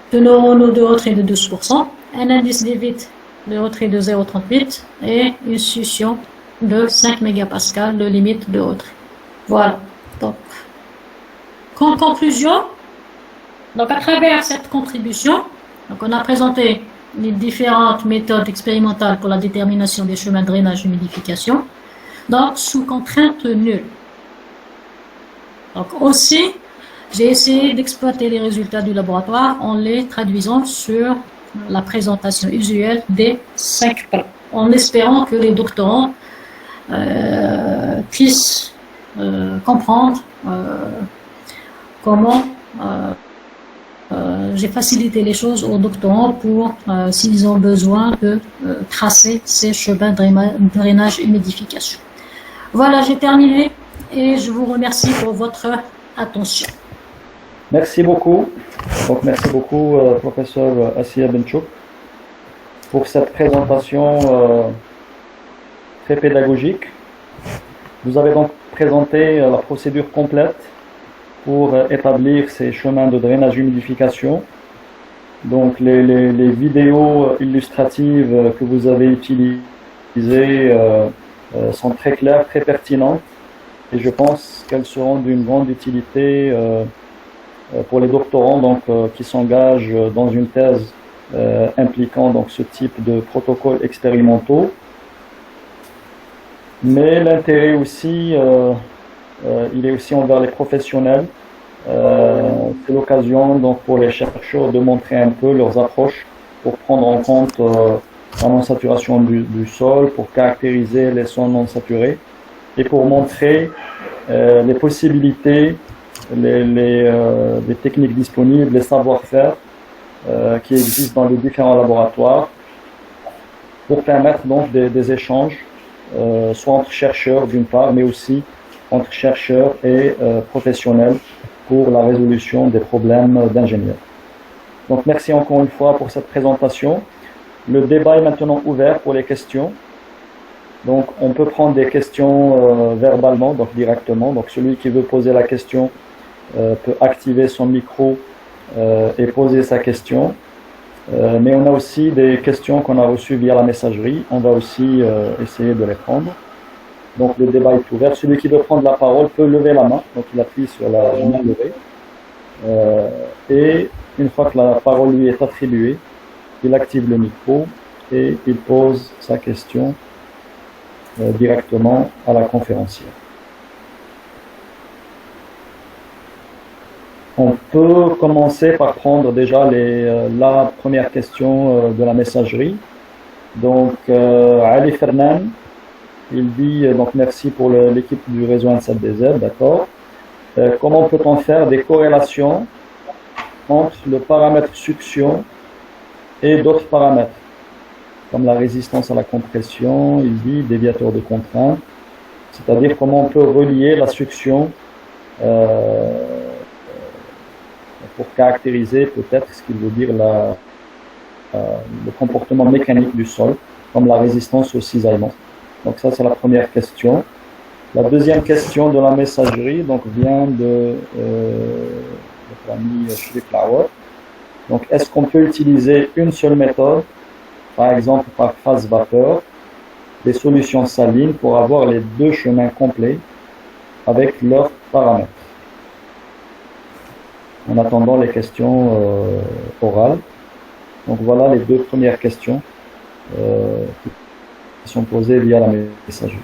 teneur en eau de retrait de 12%, un indice de vide de retrait de 0,38 et une succion de 5 mégapascales de limite de retrait. Voilà, donc en conclusion, donc à travers cette contribution, donc on a présenté les différentes méthodes expérimentales pour la détermination des chemins de drainage et humidification, donc sous contrainte nulle. Donc aussi, j'ai essayé d'exploiter les résultats du laboratoire en les traduisant sur la présentation usuelle des 5 plans, en espérant que les doctorants puissent comprendre comment j'ai facilité les choses aux doctorants pour, s'ils ont besoin de tracer ces chemins de drainage et humidification. Voilà, j'ai terminé et je vous remercie pour votre attention. Merci beaucoup. Donc, merci beaucoup, professeur Assia Benchouk, pour cette présentation très pédagogique. Vous avez donc présenté la procédure complète pour établir ces chemins de drainage humidification. Donc les vidéos illustratives que vous avez utilisées sont très claires, très pertinentes et je pense qu'elles seront d'une grande utilité pour les doctorants donc, qui s'engagent dans une thèse impliquant donc, ce type de protocoles expérimentaux. Mais l'intérêt aussi il est aussi envers les professionnels. C'est l'occasion donc pour les chercheurs de montrer un peu leurs approches pour prendre en compte la non-saturation du sol, pour caractériser les sols non saturés et pour montrer les possibilités, les techniques disponibles, les savoir-faire qui existent dans les différents laboratoires pour permettre donc des échanges soit entre chercheurs d'une part, mais aussi entre chercheurs et professionnels pour la résolution des problèmes d'ingénieurs. Donc merci encore une fois pour cette présentation. Le débat est maintenant ouvert pour les questions. Donc on peut prendre des questions verbalement, donc directement. Donc celui qui veut poser la question peut activer son micro et poser sa question. Mais on a aussi des questions qu'on a reçues via la messagerie. On va aussi essayer de les prendre. Donc le débat est ouvert. Celui qui veut prendre la parole peut lever la main. Donc il appuie sur la main levée. Et une fois que la parole lui est attribuée, il active le micro et il pose sa question directement à la conférencière. On peut commencer par prendre déjà la première question de la messagerie. Donc Ali Fernan, il dit donc merci pour l'équipe du réseau N7DZ, d'accord. Comment peut-on faire des corrélations entre le paramètre succion et d'autres paramètres comme la résistance à la compression, il dit déviateur de contrainte, c'est-à-dire comment on peut relier la succion pour caractériser peut-être ce qu'il veut dire le comportement mécanique du sol, comme la résistance au cisaillement. Donc ça c'est la première question. La deuxième question de la messagerie donc vient de notre ami Schlick-Lauer. Donc est-ce qu'on peut utiliser une seule méthode, par exemple par phase vapeur, des solutions salines pour avoir les deux chemins complets avec leurs paramètres? en attendant les questions orales. Donc voilà les deux premières questions qui sont posées via la messagerie.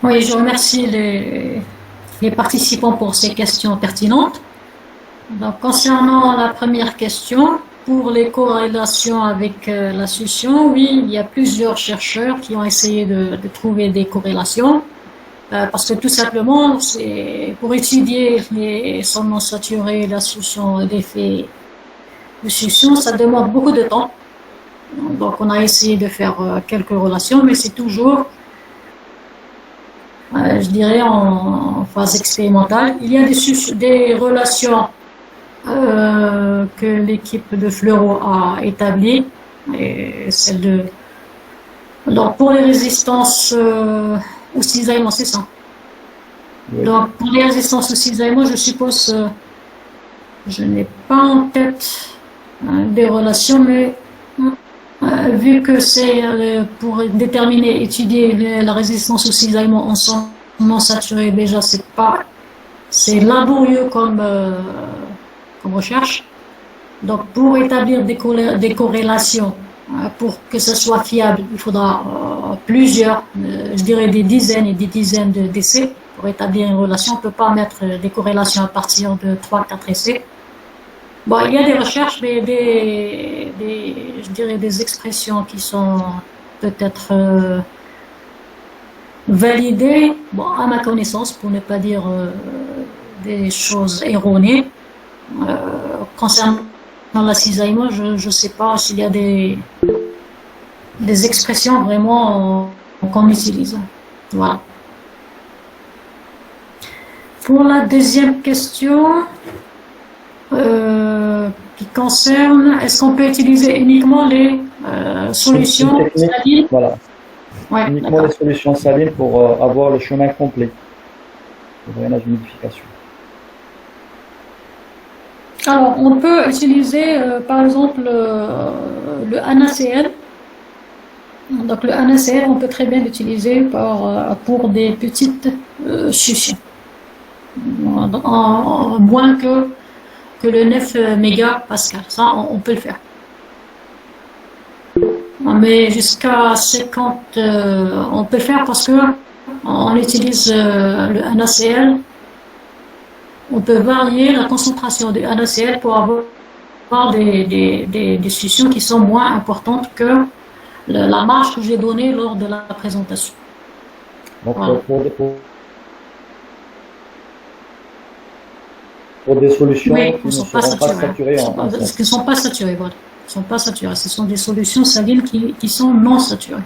Oui, je remercie les participants pour ces questions pertinentes. Donc, concernant la première question, pour les corrélations avec la succion, oui, il y a plusieurs chercheurs qui ont essayé de trouver des corrélations. Parce que tout simplement, c'est pour étudier les sols non saturés, la succion, l'effet de succion, ça demande beaucoup de temps. Donc, on a essayé de faire quelques relations, mais c'est toujours, je dirais, en phase expérimentale. Il y a des relations que l'équipe de Fleuro a établies, et celle de... Donc, pour les résistances au cisaillement, c'est ça. Oui. Donc, pour les résistances au cisaillement, je suppose, je n'ai pas en tête des relations, mais vu que c'est pour déterminer, étudier la résistance au cisaillement en sol non saturé, déjà, c'est laborieux comme recherche. Donc, pour établir des corrélations, pour que ce soit fiable, il faudra plusieurs, je dirais des dizaines et des dizaines d'essais. Pour établir une relation, on ne peut pas mettre des corrélations à partir de 3-4 essais. Bon, il y a des recherches, mais je dirais des expressions qui sont peut-être validées, bon, à ma connaissance, pour ne pas dire des choses erronées. Concernant la cisaillement, je ne sais pas s'il y a des expressions vraiment qu'on utilise. Voilà. Pour la deuxième question, qui concerne, est-ce qu'on peut utiliser uniquement les solutions salines? Voilà. Ouais, uniquement les solutions salines pour avoir le chemin complet de drainage humidification. Alors, on peut utiliser, par exemple, le NaCl. Donc, le NaCl, on peut très bien l'utiliser pour des petites succions. Moins que le 9 mégapascal. Ça, on peut le faire. Mais jusqu'à 50, on peut le faire parce que on utilise le NaCl. On peut varier la concentration de NaCl pour avoir des succions qui sont moins importantes que la marge que j'ai donnée lors de la présentation. Donc, voilà. Pour des solutions oui, qui ne seront pas saturées qui ne sont pas saturées, voilà. Ils sont pas saturés. Ce sont des solutions salines qui sont non saturées.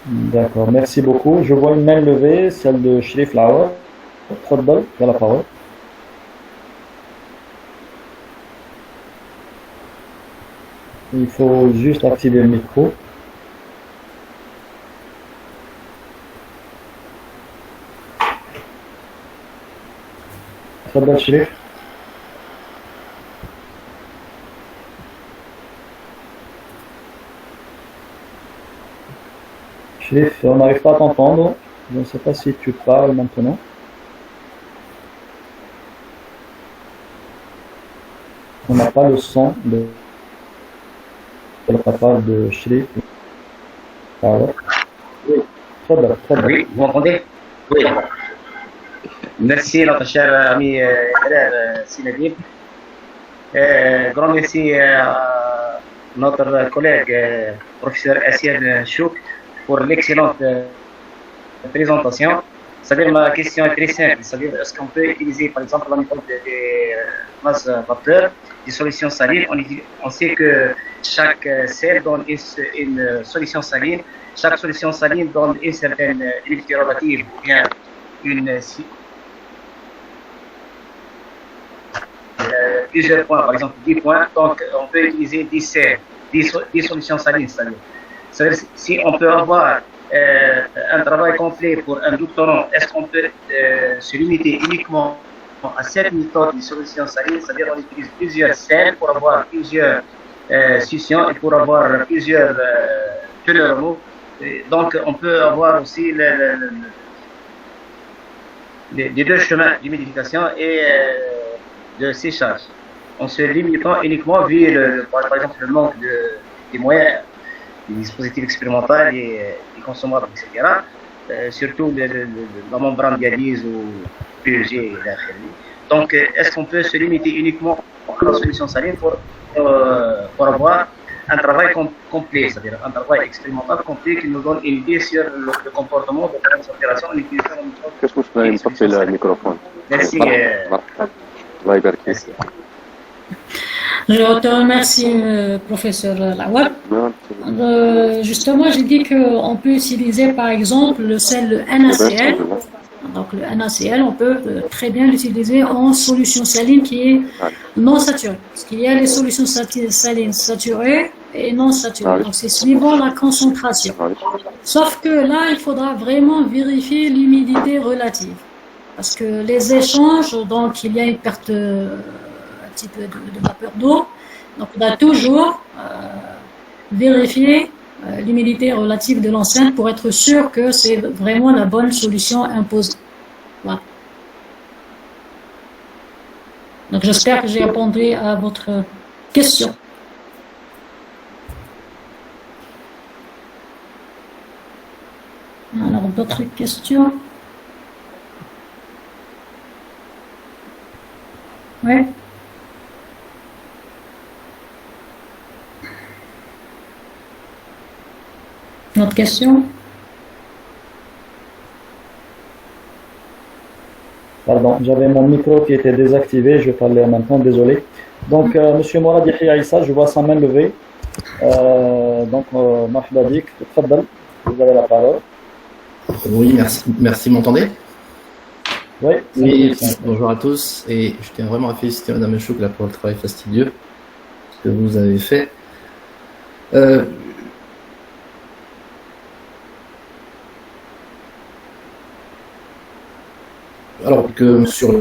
D'accord, merci beaucoup. Je vois une main levée, celle de Shrif Lawa. Tfaddal, tu as la parole. Il faut juste activer le micro. تفضل شريف. Shrif, on n'arrive pas à t'entendre. Je ne sais pas si tu parles maintenant. On n'a pas le son de la part de Shrif. Oui. تفضل تفضل. Oui, vous m'entendez? Oui. Merci notre cher ami Sinadib. Grand merci à notre collègue professeur Assien Chouk pour l'excellente présentation. C'est-à-dire ma question est très simple, c'est-à-dire est-ce qu'on peut utiliser par exemple la méthode des phases vapeur, des solutions salines. On sait que chaque sel donne une solution saline. Chaque solution saline donne une certaine humidité relative ou bien plusieurs points, par exemple 10 points. Donc on peut utiliser 10 solutions salines. C'est-à-dire si on peut avoir un travail complet pour un doctorant, est-ce qu'on peut se limiter uniquement à cette méthode de solution saline, c'est-à-dire on utilise plusieurs sels pour avoir plusieurs succions et pour avoir plusieurs teneurs en eau. Donc, on peut avoir aussi les deux chemins d'humidification et de séchage, en se limitant uniquement vu, par exemple, le manque des moyens, des dispositifs expérimentaux et consommables, etc. Surtout la membrane dialyse ou PEG et l'AFLI. Donc, est-ce qu'on peut se limiter uniquement à la solution saline pour avoir un travail complet, c'est-à-dire un travail expérimental complet qui nous donne une idée sur le comportement de la saturation en utilisant une méthode. كاش مشكلة نطفي الميكروفون. Merci. الله يبارك فيك. Je te remercie, professeur Lawal. Justement, j'ai dit qu'on peut utiliser par exemple le sel NaCl. Donc le NaCl, on peut très bien l'utiliser en solution saline qui est non saturée. Parce qu'il y a les solutions salines saturées et non saturées. Donc c'est suivant la concentration. Sauf que là, il faudra vraiment vérifier l'humidité relative. Parce que les échanges, donc il y a une perte un petit peu de vapeur d'eau. Donc on doit toujours vérifier l'humidité relative de l'enceinte pour être sûr que c'est vraiment la bonne solution imposée. Voilà. Donc j'espère que j'ai répondu à votre question. Alors d'autres questions? Oui. Autre question? Pardon, j'avais mon micro qui était désactivé, je parlais en même temps, désolé. Donc, Monsieur Mourad Yahya Issa, je vois sa main levée. Marhaba bik, tfaddal, vous avez la parole. Oui, merci, m'entendez? Oui, Oui, bonjour à tous, et je tiens vraiment à féliciter Madame Chouk là pour le travail fastidieux que vous avez fait. Alors que sur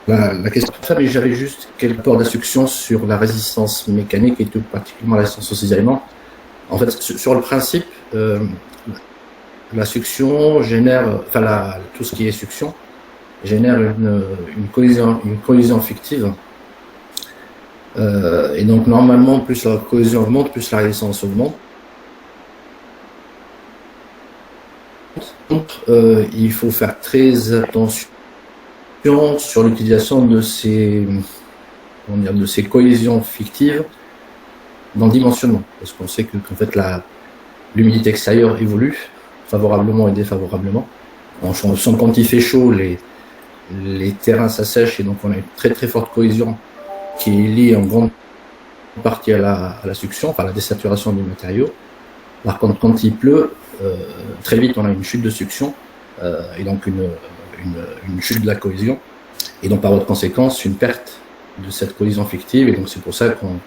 la question de ça, mais j'avais juste quelques apports d'instruction sur la résistance mécanique et tout particulièrement la résistance aux isolements. En fait, sur le principe, la succion génère, enfin tout ce qui est succion génère une collision fictive. Et donc normalement, plus la cohésion augmente, plus la résistance augmente. Donc, il faut faire très attention sur l'utilisation de ces cohésions fictives dans le dimensionnement, parce qu'on sait qu'en fait l'humidité extérieure évolue favorablement et défavorablement. Quand il fait chaud, les terrains s'assèchent et donc on a une très très forte cohésion qui est liée en grande partie à la succion, enfin à la désaturation du matériau. Par contre, quand il pleut, très vite on a une chute de succion et donc une chute de la cohésion et donc par voie de conséquence une perte de cette cohésion fictive, et donc c'est pour ça qu'on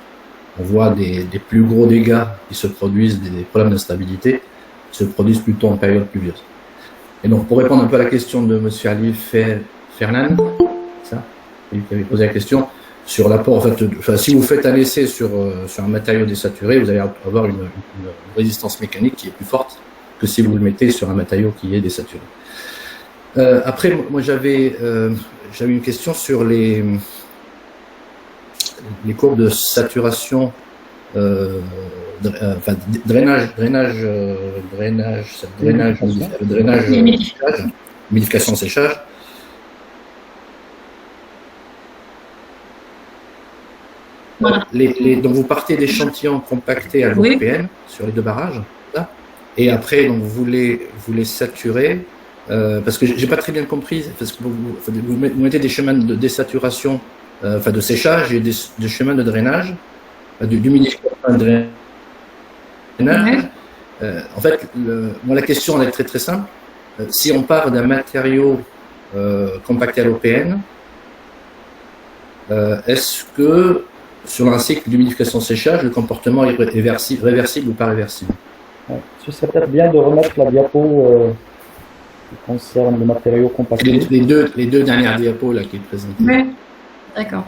voit des plus gros dégâts qui se produisent, des problèmes de stabilité se produisent plutôt en période pluvieuse. Et donc pour répondre un peu à la question de monsieur Ali Fernan, ça, qui avait posé la question sur l'apport, en fait, si vous faites un essai sur un matériau désaturé, vous allez avoir une résistance mécanique qui est plus forte que si vous le mettez sur un matériau qui est désaturé. Après, moi j'avais une question sur les courbes de saturation, humidification, séchage. Voilà. Donc vous partez d'échantillons compactés à l'européenne sur les deux barrages, là, et après donc vous les saturez. Parce que j'ai pas très bien compris, parce que vous mettez des chemins de désaturation, enfin de séchage et des chemins de drainage, d'humidification et de drainage. En fait, la question elle est très très simple. Si on part d'un matériau compacté à l'EPN, est-ce que sur un cycle d'humidification-séchage, le comportement est réversible ou pas réversible? Ce serait peut-être bien de remettre la diapo qui concerne le matériau compacté. Les deux dernières diapos là qui est présentées. Oui, d'accord.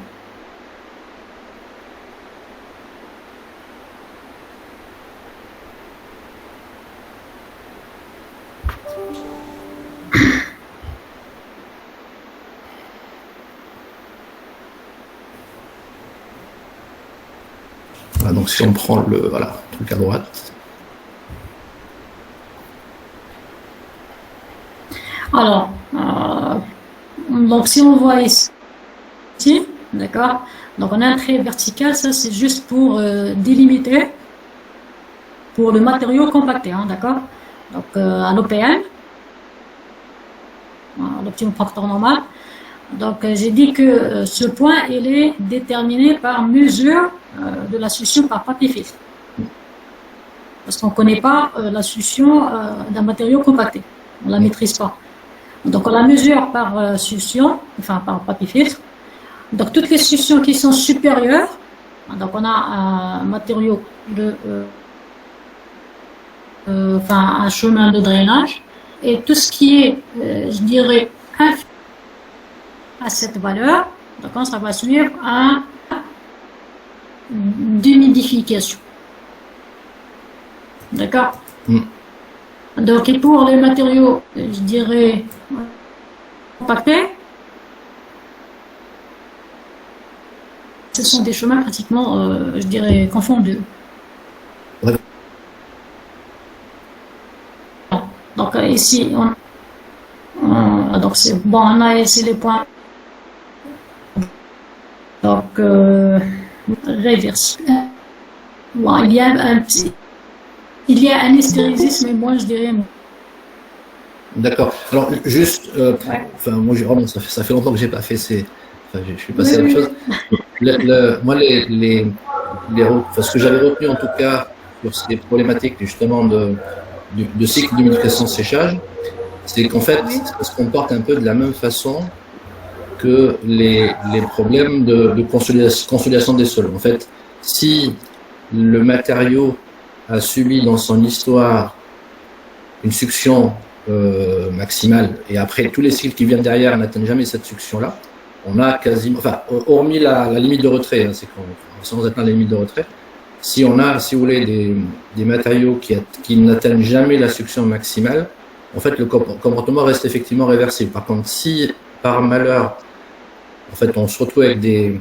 Voilà, donc si on prend le truc à droite. Alors, donc si on voit ici, d'accord, donc on a un trait vertical, ça c'est juste pour délimiter pour le matériau compacté, hein, d'accord. Donc à l'OPM, l'optimum factor normal. Donc j'ai dit que ce point il est déterminé par mesure de la succion par papier filtre, parce qu'on ne connaît pas la succion d'un matériau compacté, on la maîtrise pas. Donc on la mesure par succion, enfin par papier filtre. Donc toutes les succions qui sont supérieures, donc on a un matériau de un chemin de drainage, et tout ce qui est, je dirais, inférieur à cette valeur, donc ça va suivre à d'humidification. D'accord. Donc, et pour les matériaux, je dirais, compactés, ce sont des chemins pratiquement, je dirais, confondus. Ouais. Donc, ici, donc c'est bon, on a ici les points. Donc, réverse. Bon, il y a un hystérésisme, mais moi je dirais. D'accord. Alors juste, enfin moi vraiment ça fait longtemps que j'ai pas fait je suis passé à autre chose. Moi ce que j'avais retenu en tout cas sur ces problématiques justement de cycle d'humidification séchage, c'est qu'en fait ça se comporte un peu de la même façon que les problèmes de consolidation des sols. En fait, si le matériau a subi dans son histoire une succion maximale, et après tous les cycles qui viennent derrière n'atteignent jamais cette succion-là, on a quasiment, enfin, hormis la limite de retrait, hein, c'est sans atteindre la limite de retrait, si on a, si vous voulez, des matériaux qui n'atteignent jamais la succion maximale, en fait, le comportement reste effectivement réversible. Par contre, si par malheur, en fait, on se retrouve avec des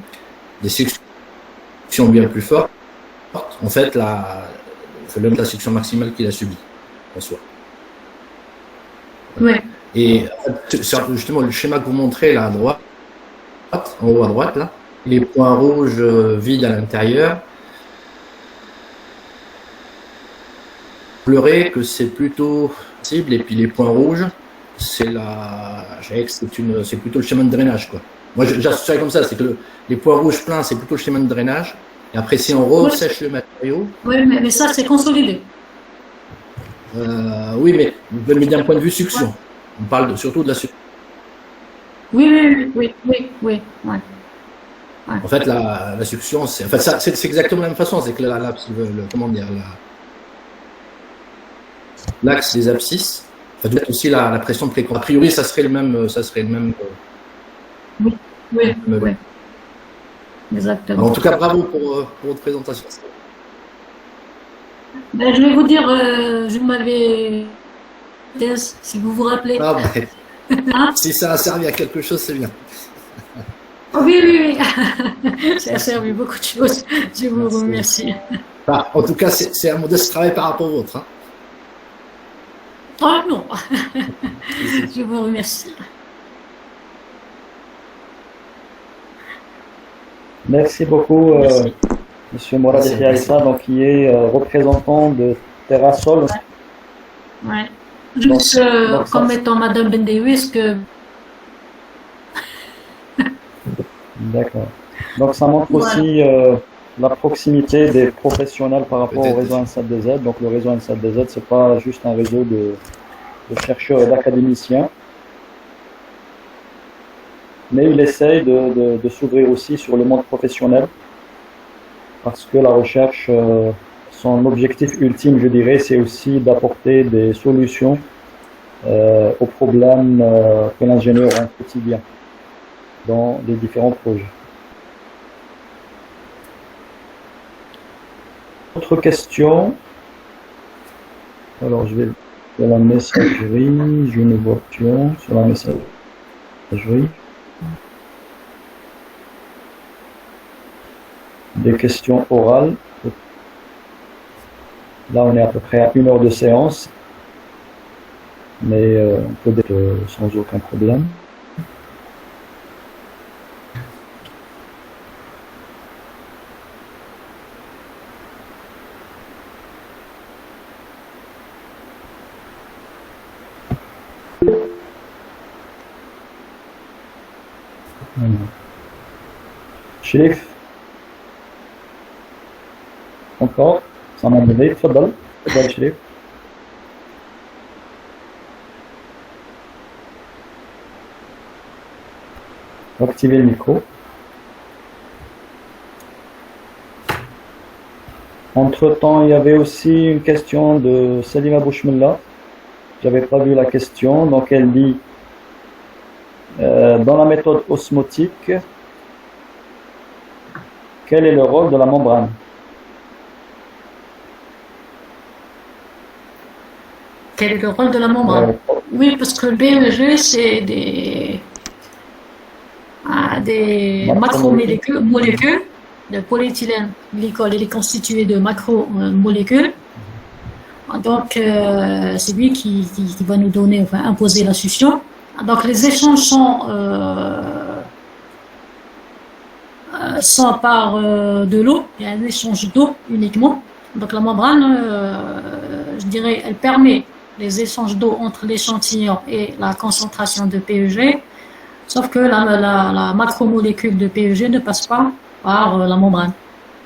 suctions bien plus fortes, en fait, c'est même la succion maximale qu'il a subie en soi. Ouais. Et justement, le schéma que vous montrez là à droite, en haut à droite, là, les points rouges vides à l'intérieur, pleurer que c'est plutôt cible, et puis les points rouges, c'est plutôt le schéma de drainage, quoi. Moi, j'associe comme ça, c'est que les points rouges pleins, c'est plutôt le schéma de drainage. Et après, si on ressèche le matériau. Oui, mais ça, c'est consolidé. Oui, mais d'un point de vue succion. On parle surtout de la succion. Oui. Ouais. En fait, la succion, c'est exactement la même façon. C'est que comment dire, l'axe des abscisses, ça doit être aussi la pression de précon. A priori, ça serait le même. Oui. Exactement. Alors, en tout cas, bravo pour votre présentation. Ben, je vais vous dire, je m'avais, si vous vous rappelez. Ah, si ça a servi à quelque chose, c'est bien. Oui. Ça a servi beaucoup de choses. Je vous remercie. Ah, en tout cas, c'est un modeste travail par rapport au vôtre. Hein. Oh non. Je vous remercie. Merci beaucoup, Monsieur Mourad Aïssa, donc qui est représentant de Terrasol. Ouais. Juste donc, comme étant Madame Bendewis que. D'accord. Donc ça montre aussi la proximité des professionnels par rapport au réseau NSAT2Z. Donc le réseau NSAT2Z, c'est pas juste un réseau de chercheurs et d'académiciens, mais il essaye de s'ouvrir aussi sur le monde professionnel, parce que la recherche, son objectif ultime, je dirais, c'est aussi d'apporter des solutions aux problèmes que l'ingénieur a au quotidien dans les différents projets. Autre question? Alors, je vais sur la messagerie, je ne vois plus sur la messagerie. Des questions orales, Là, on est à peu près à 1 heure de séance, mais on peut démarrer sans aucun problème. شريف encore ça m'a aidé تفضل شريف. Activez le micro. Entre-temps, il y avait aussi une question de Salima Bouchmilla. J'avais pas vu la question, donc elle dit dans la méthode osmotique, quel est le rôle de la membrane? Quel est le rôle de la membrane? Oui, parce que le PEG, c'est des macromolécules. Le polyéthylène glycol, il est constitué de macromolécules. Donc, c'est lui qui va nous donner, enfin, imposer la succion. Donc, les échanges sont par de l'eau. Il y a un échange d'eau uniquement. Donc, la membrane, je dirais, elle permet les échanges d'eau entre l'échantillon et la concentration de PEG. Sauf que la macromolécule de PEG ne passe pas par la membrane.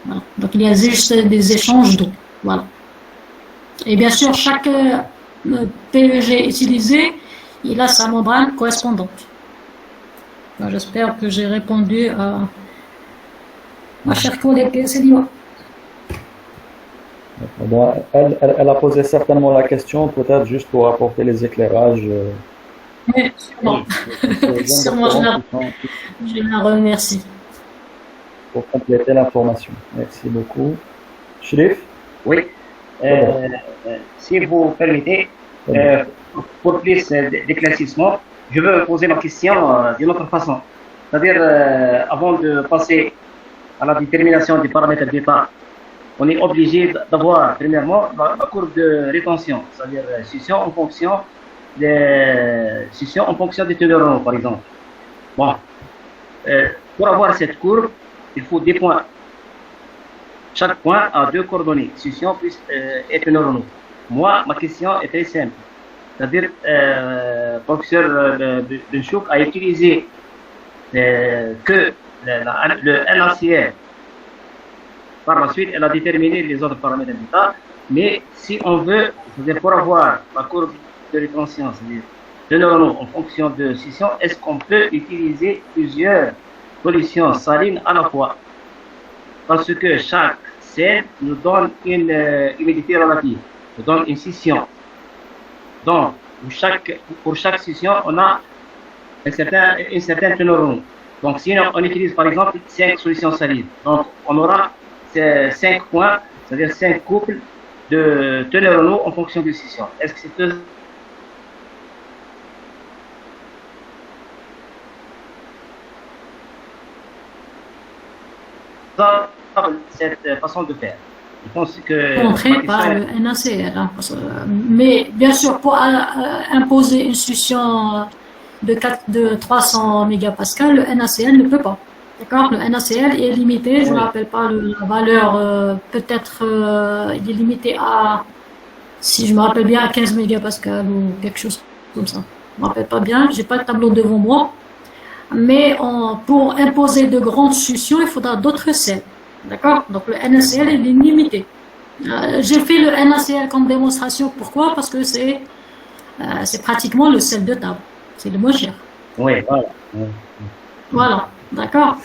Voilà. Donc, il y a juste des échanges d'eau. Voilà. Et bien sûr, chaque PEG utilisé, il a sa membrane correspondante. J'espère que j'ai répondu à ma chère collègue Céline. Bon, elle a posé certainement la question, peut-être juste pour apporter les éclairages. Oui, sûrement. Sûrement, je la remercie. Pour compléter l'information. Merci beaucoup. Chérif? Oui. Si vous permettez, pour plus d'éclaircissement, je veux poser ma question d'une autre façon. C'est-à-dire, avant de passer à la détermination des paramètres d'état, on est obligé d'avoir, premièrement, la courbe de rétention, c'est-à-dire succion en fonction des teneurs en eau, par exemple. Bon. Pour avoir cette courbe, il faut des points. Chaque point a 2 coordonnées, succion plus et teneur en eau. Moi, ma question est très simple. C'est-à-dire, professeur Benchouk a utilisé que le NaCl. Par la suite, elle a déterminé les autres paramètres d'état. Mais si on veut, c'est-à-dire pour avoir la courbe de rétention, c'est-à-dire teneur en eau en fonction de succion, est-ce qu'on peut utiliser plusieurs solutions salines à la fois? Parce que chaque sel nous donne une humidité relative, nous donne une scission. Donc, pour chaque scission, on a une certaine teneur en eau. Donc, si on utilise par exemple 5 solutions salines, donc on aura 5 points, c'est-à-dire 5 couples de teneur en eau en fonction de scission. Est-ce que c'est cette façon de faire? Je pense que Montré par le NaCl. Hein, mais bien sûr, pour imposer une scission de 300 mégapascales, le NaCl ne peut pas. D'accord? Le NaCl est limité, je ne me rappelle pas la valeur, peut-être il est limité à, si je me rappelle bien, à 15 mégapascales ou quelque chose comme ça. Je ne me rappelle pas bien, je n'ai pas le tableau devant moi. Mais pour imposer de grandes scissions, il faudra d'autres sels. D'accord? Donc le NaCl est limité. J'ai fait le NaCl comme démonstration. Pourquoi? Parce que c'est pratiquement le sel de table. C'est le moins cher. Oui, voilà. Voilà, d'accord?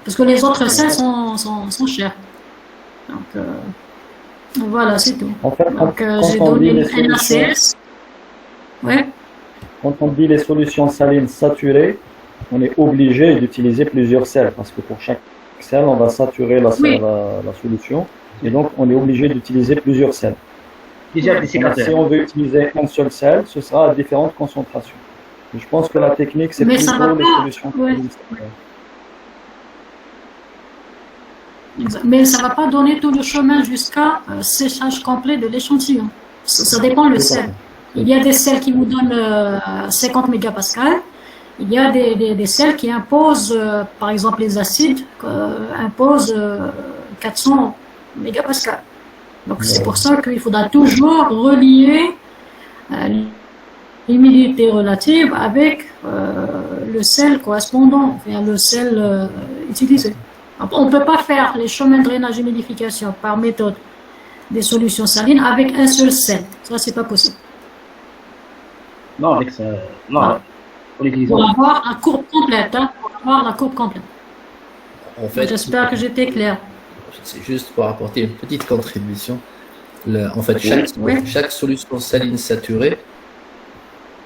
Parce que les autres sels sont chers. Donc, voilà, c'est tout. En fait, donc, j'ai donné le NaCl. Ouais. Quand on dit les solutions salines saturées, on est obligé d'utiliser plusieurs sels parce que pour chaque sel, on va saturer la solution et donc on est obligé d'utiliser plusieurs sels. Si on veut utiliser un seul sel, ce sera à différentes concentrations. Et je pense que la technique, c'est plutôt les solutions salines. Mais ça ne va pas donner tout le chemin jusqu'à séchage complet de l'échantillon. Ça dépend le sel. Il y a des sels qui nous donnent 50 mégapascales. Il y a des sels qui imposent, par exemple les acides, imposent 400 mégapascales. Donc c'est pour ça qu'il faudra toujours relier l'humidité relative avec le sel correspondant, enfin, le sel utilisé. On ne peut pas faire les chemins de drainage humidification par méthode des solutions salines avec un seul sel. Ça, c'est pas possible. Non, avec ça, non, en utilisant. Pour avoir la courbe complète, hein, pour avoir la courbe complète. En fait, J'espère que j'étais clair. c'est juste pour apporter une petite contribution. En fait, chaque solution saline saturée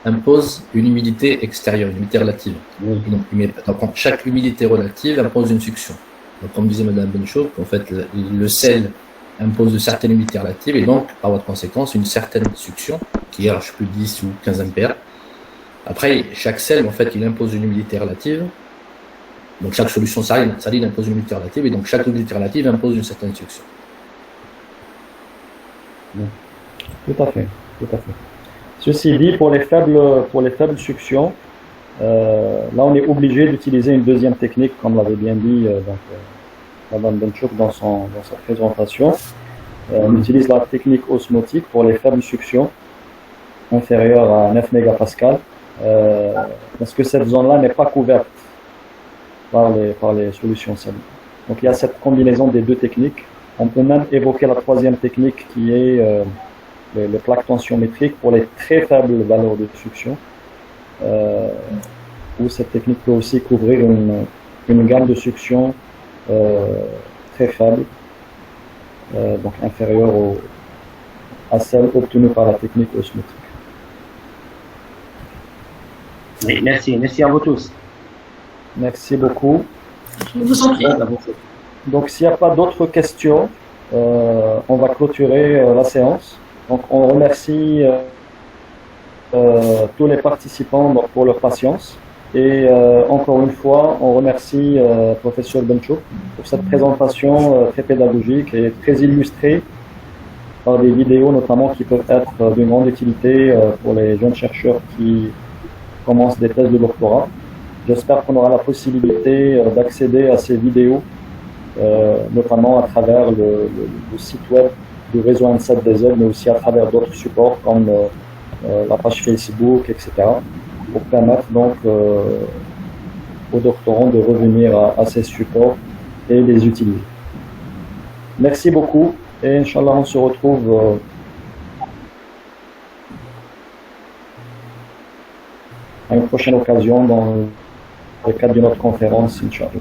impose une humidité extérieure, une humidité relative. Donc, chaque humidité relative impose une succion. Donc, comme disait Madame Benchouk, en fait, le sel impose une certaine humidité relative et donc, par voie de conséquence, une certaine succion, qui est, je ne sais plus, 10 ou 15 ampères. Après, chaque sel, en fait, il impose une humidité relative. Donc, chaque solution saline impose une humidité relative et donc, chaque humidité relative impose une certaine succion. Tout à fait, tout à fait. Ceci dit, pour les faibles suctions, là on est obligé d'utiliser une deuxième technique, comme l'avait bien dit Madame Benchouk dans sa présentation. On utilise la technique osmotique pour les faibles suctions inférieures à 9 mégapascales, parce que cette zone-là n'est pas couverte par les solutions salines. Donc il y a cette combinaison des deux techniques. On peut même évoquer la troisième technique qui est le plaque tensiométrique pour les très faibles valeurs de succion, où cette technique peut aussi couvrir une gamme de succion très faible, donc inférieure à celle obtenue par la technique osmotique. Oui, merci à vous tous. Merci beaucoup. Je vous en prie. Donc s'il n'y a pas d'autres questions, on va clôturer la séance. Donc on remercie tous les participants pour leur patience. Et encore une fois, on remercie professeur Benchouk pour cette présentation très pédagogique et très illustrée par des vidéos notamment qui peuvent être d'une grande utilité pour les jeunes chercheurs qui commencent des thèses de doctorat. J'espère qu'on aura la possibilité d'accéder à ces vidéos, notamment à travers le site web du réseau N7DZ, mais aussi à travers d'autres supports comme la page Facebook, etc., pour permettre donc aux doctorants de revenir à ces supports et les utiliser. Merci beaucoup et Inch'Allah on se retrouve à une prochaine occasion dans le cadre de notre conférence, Inch'Allah.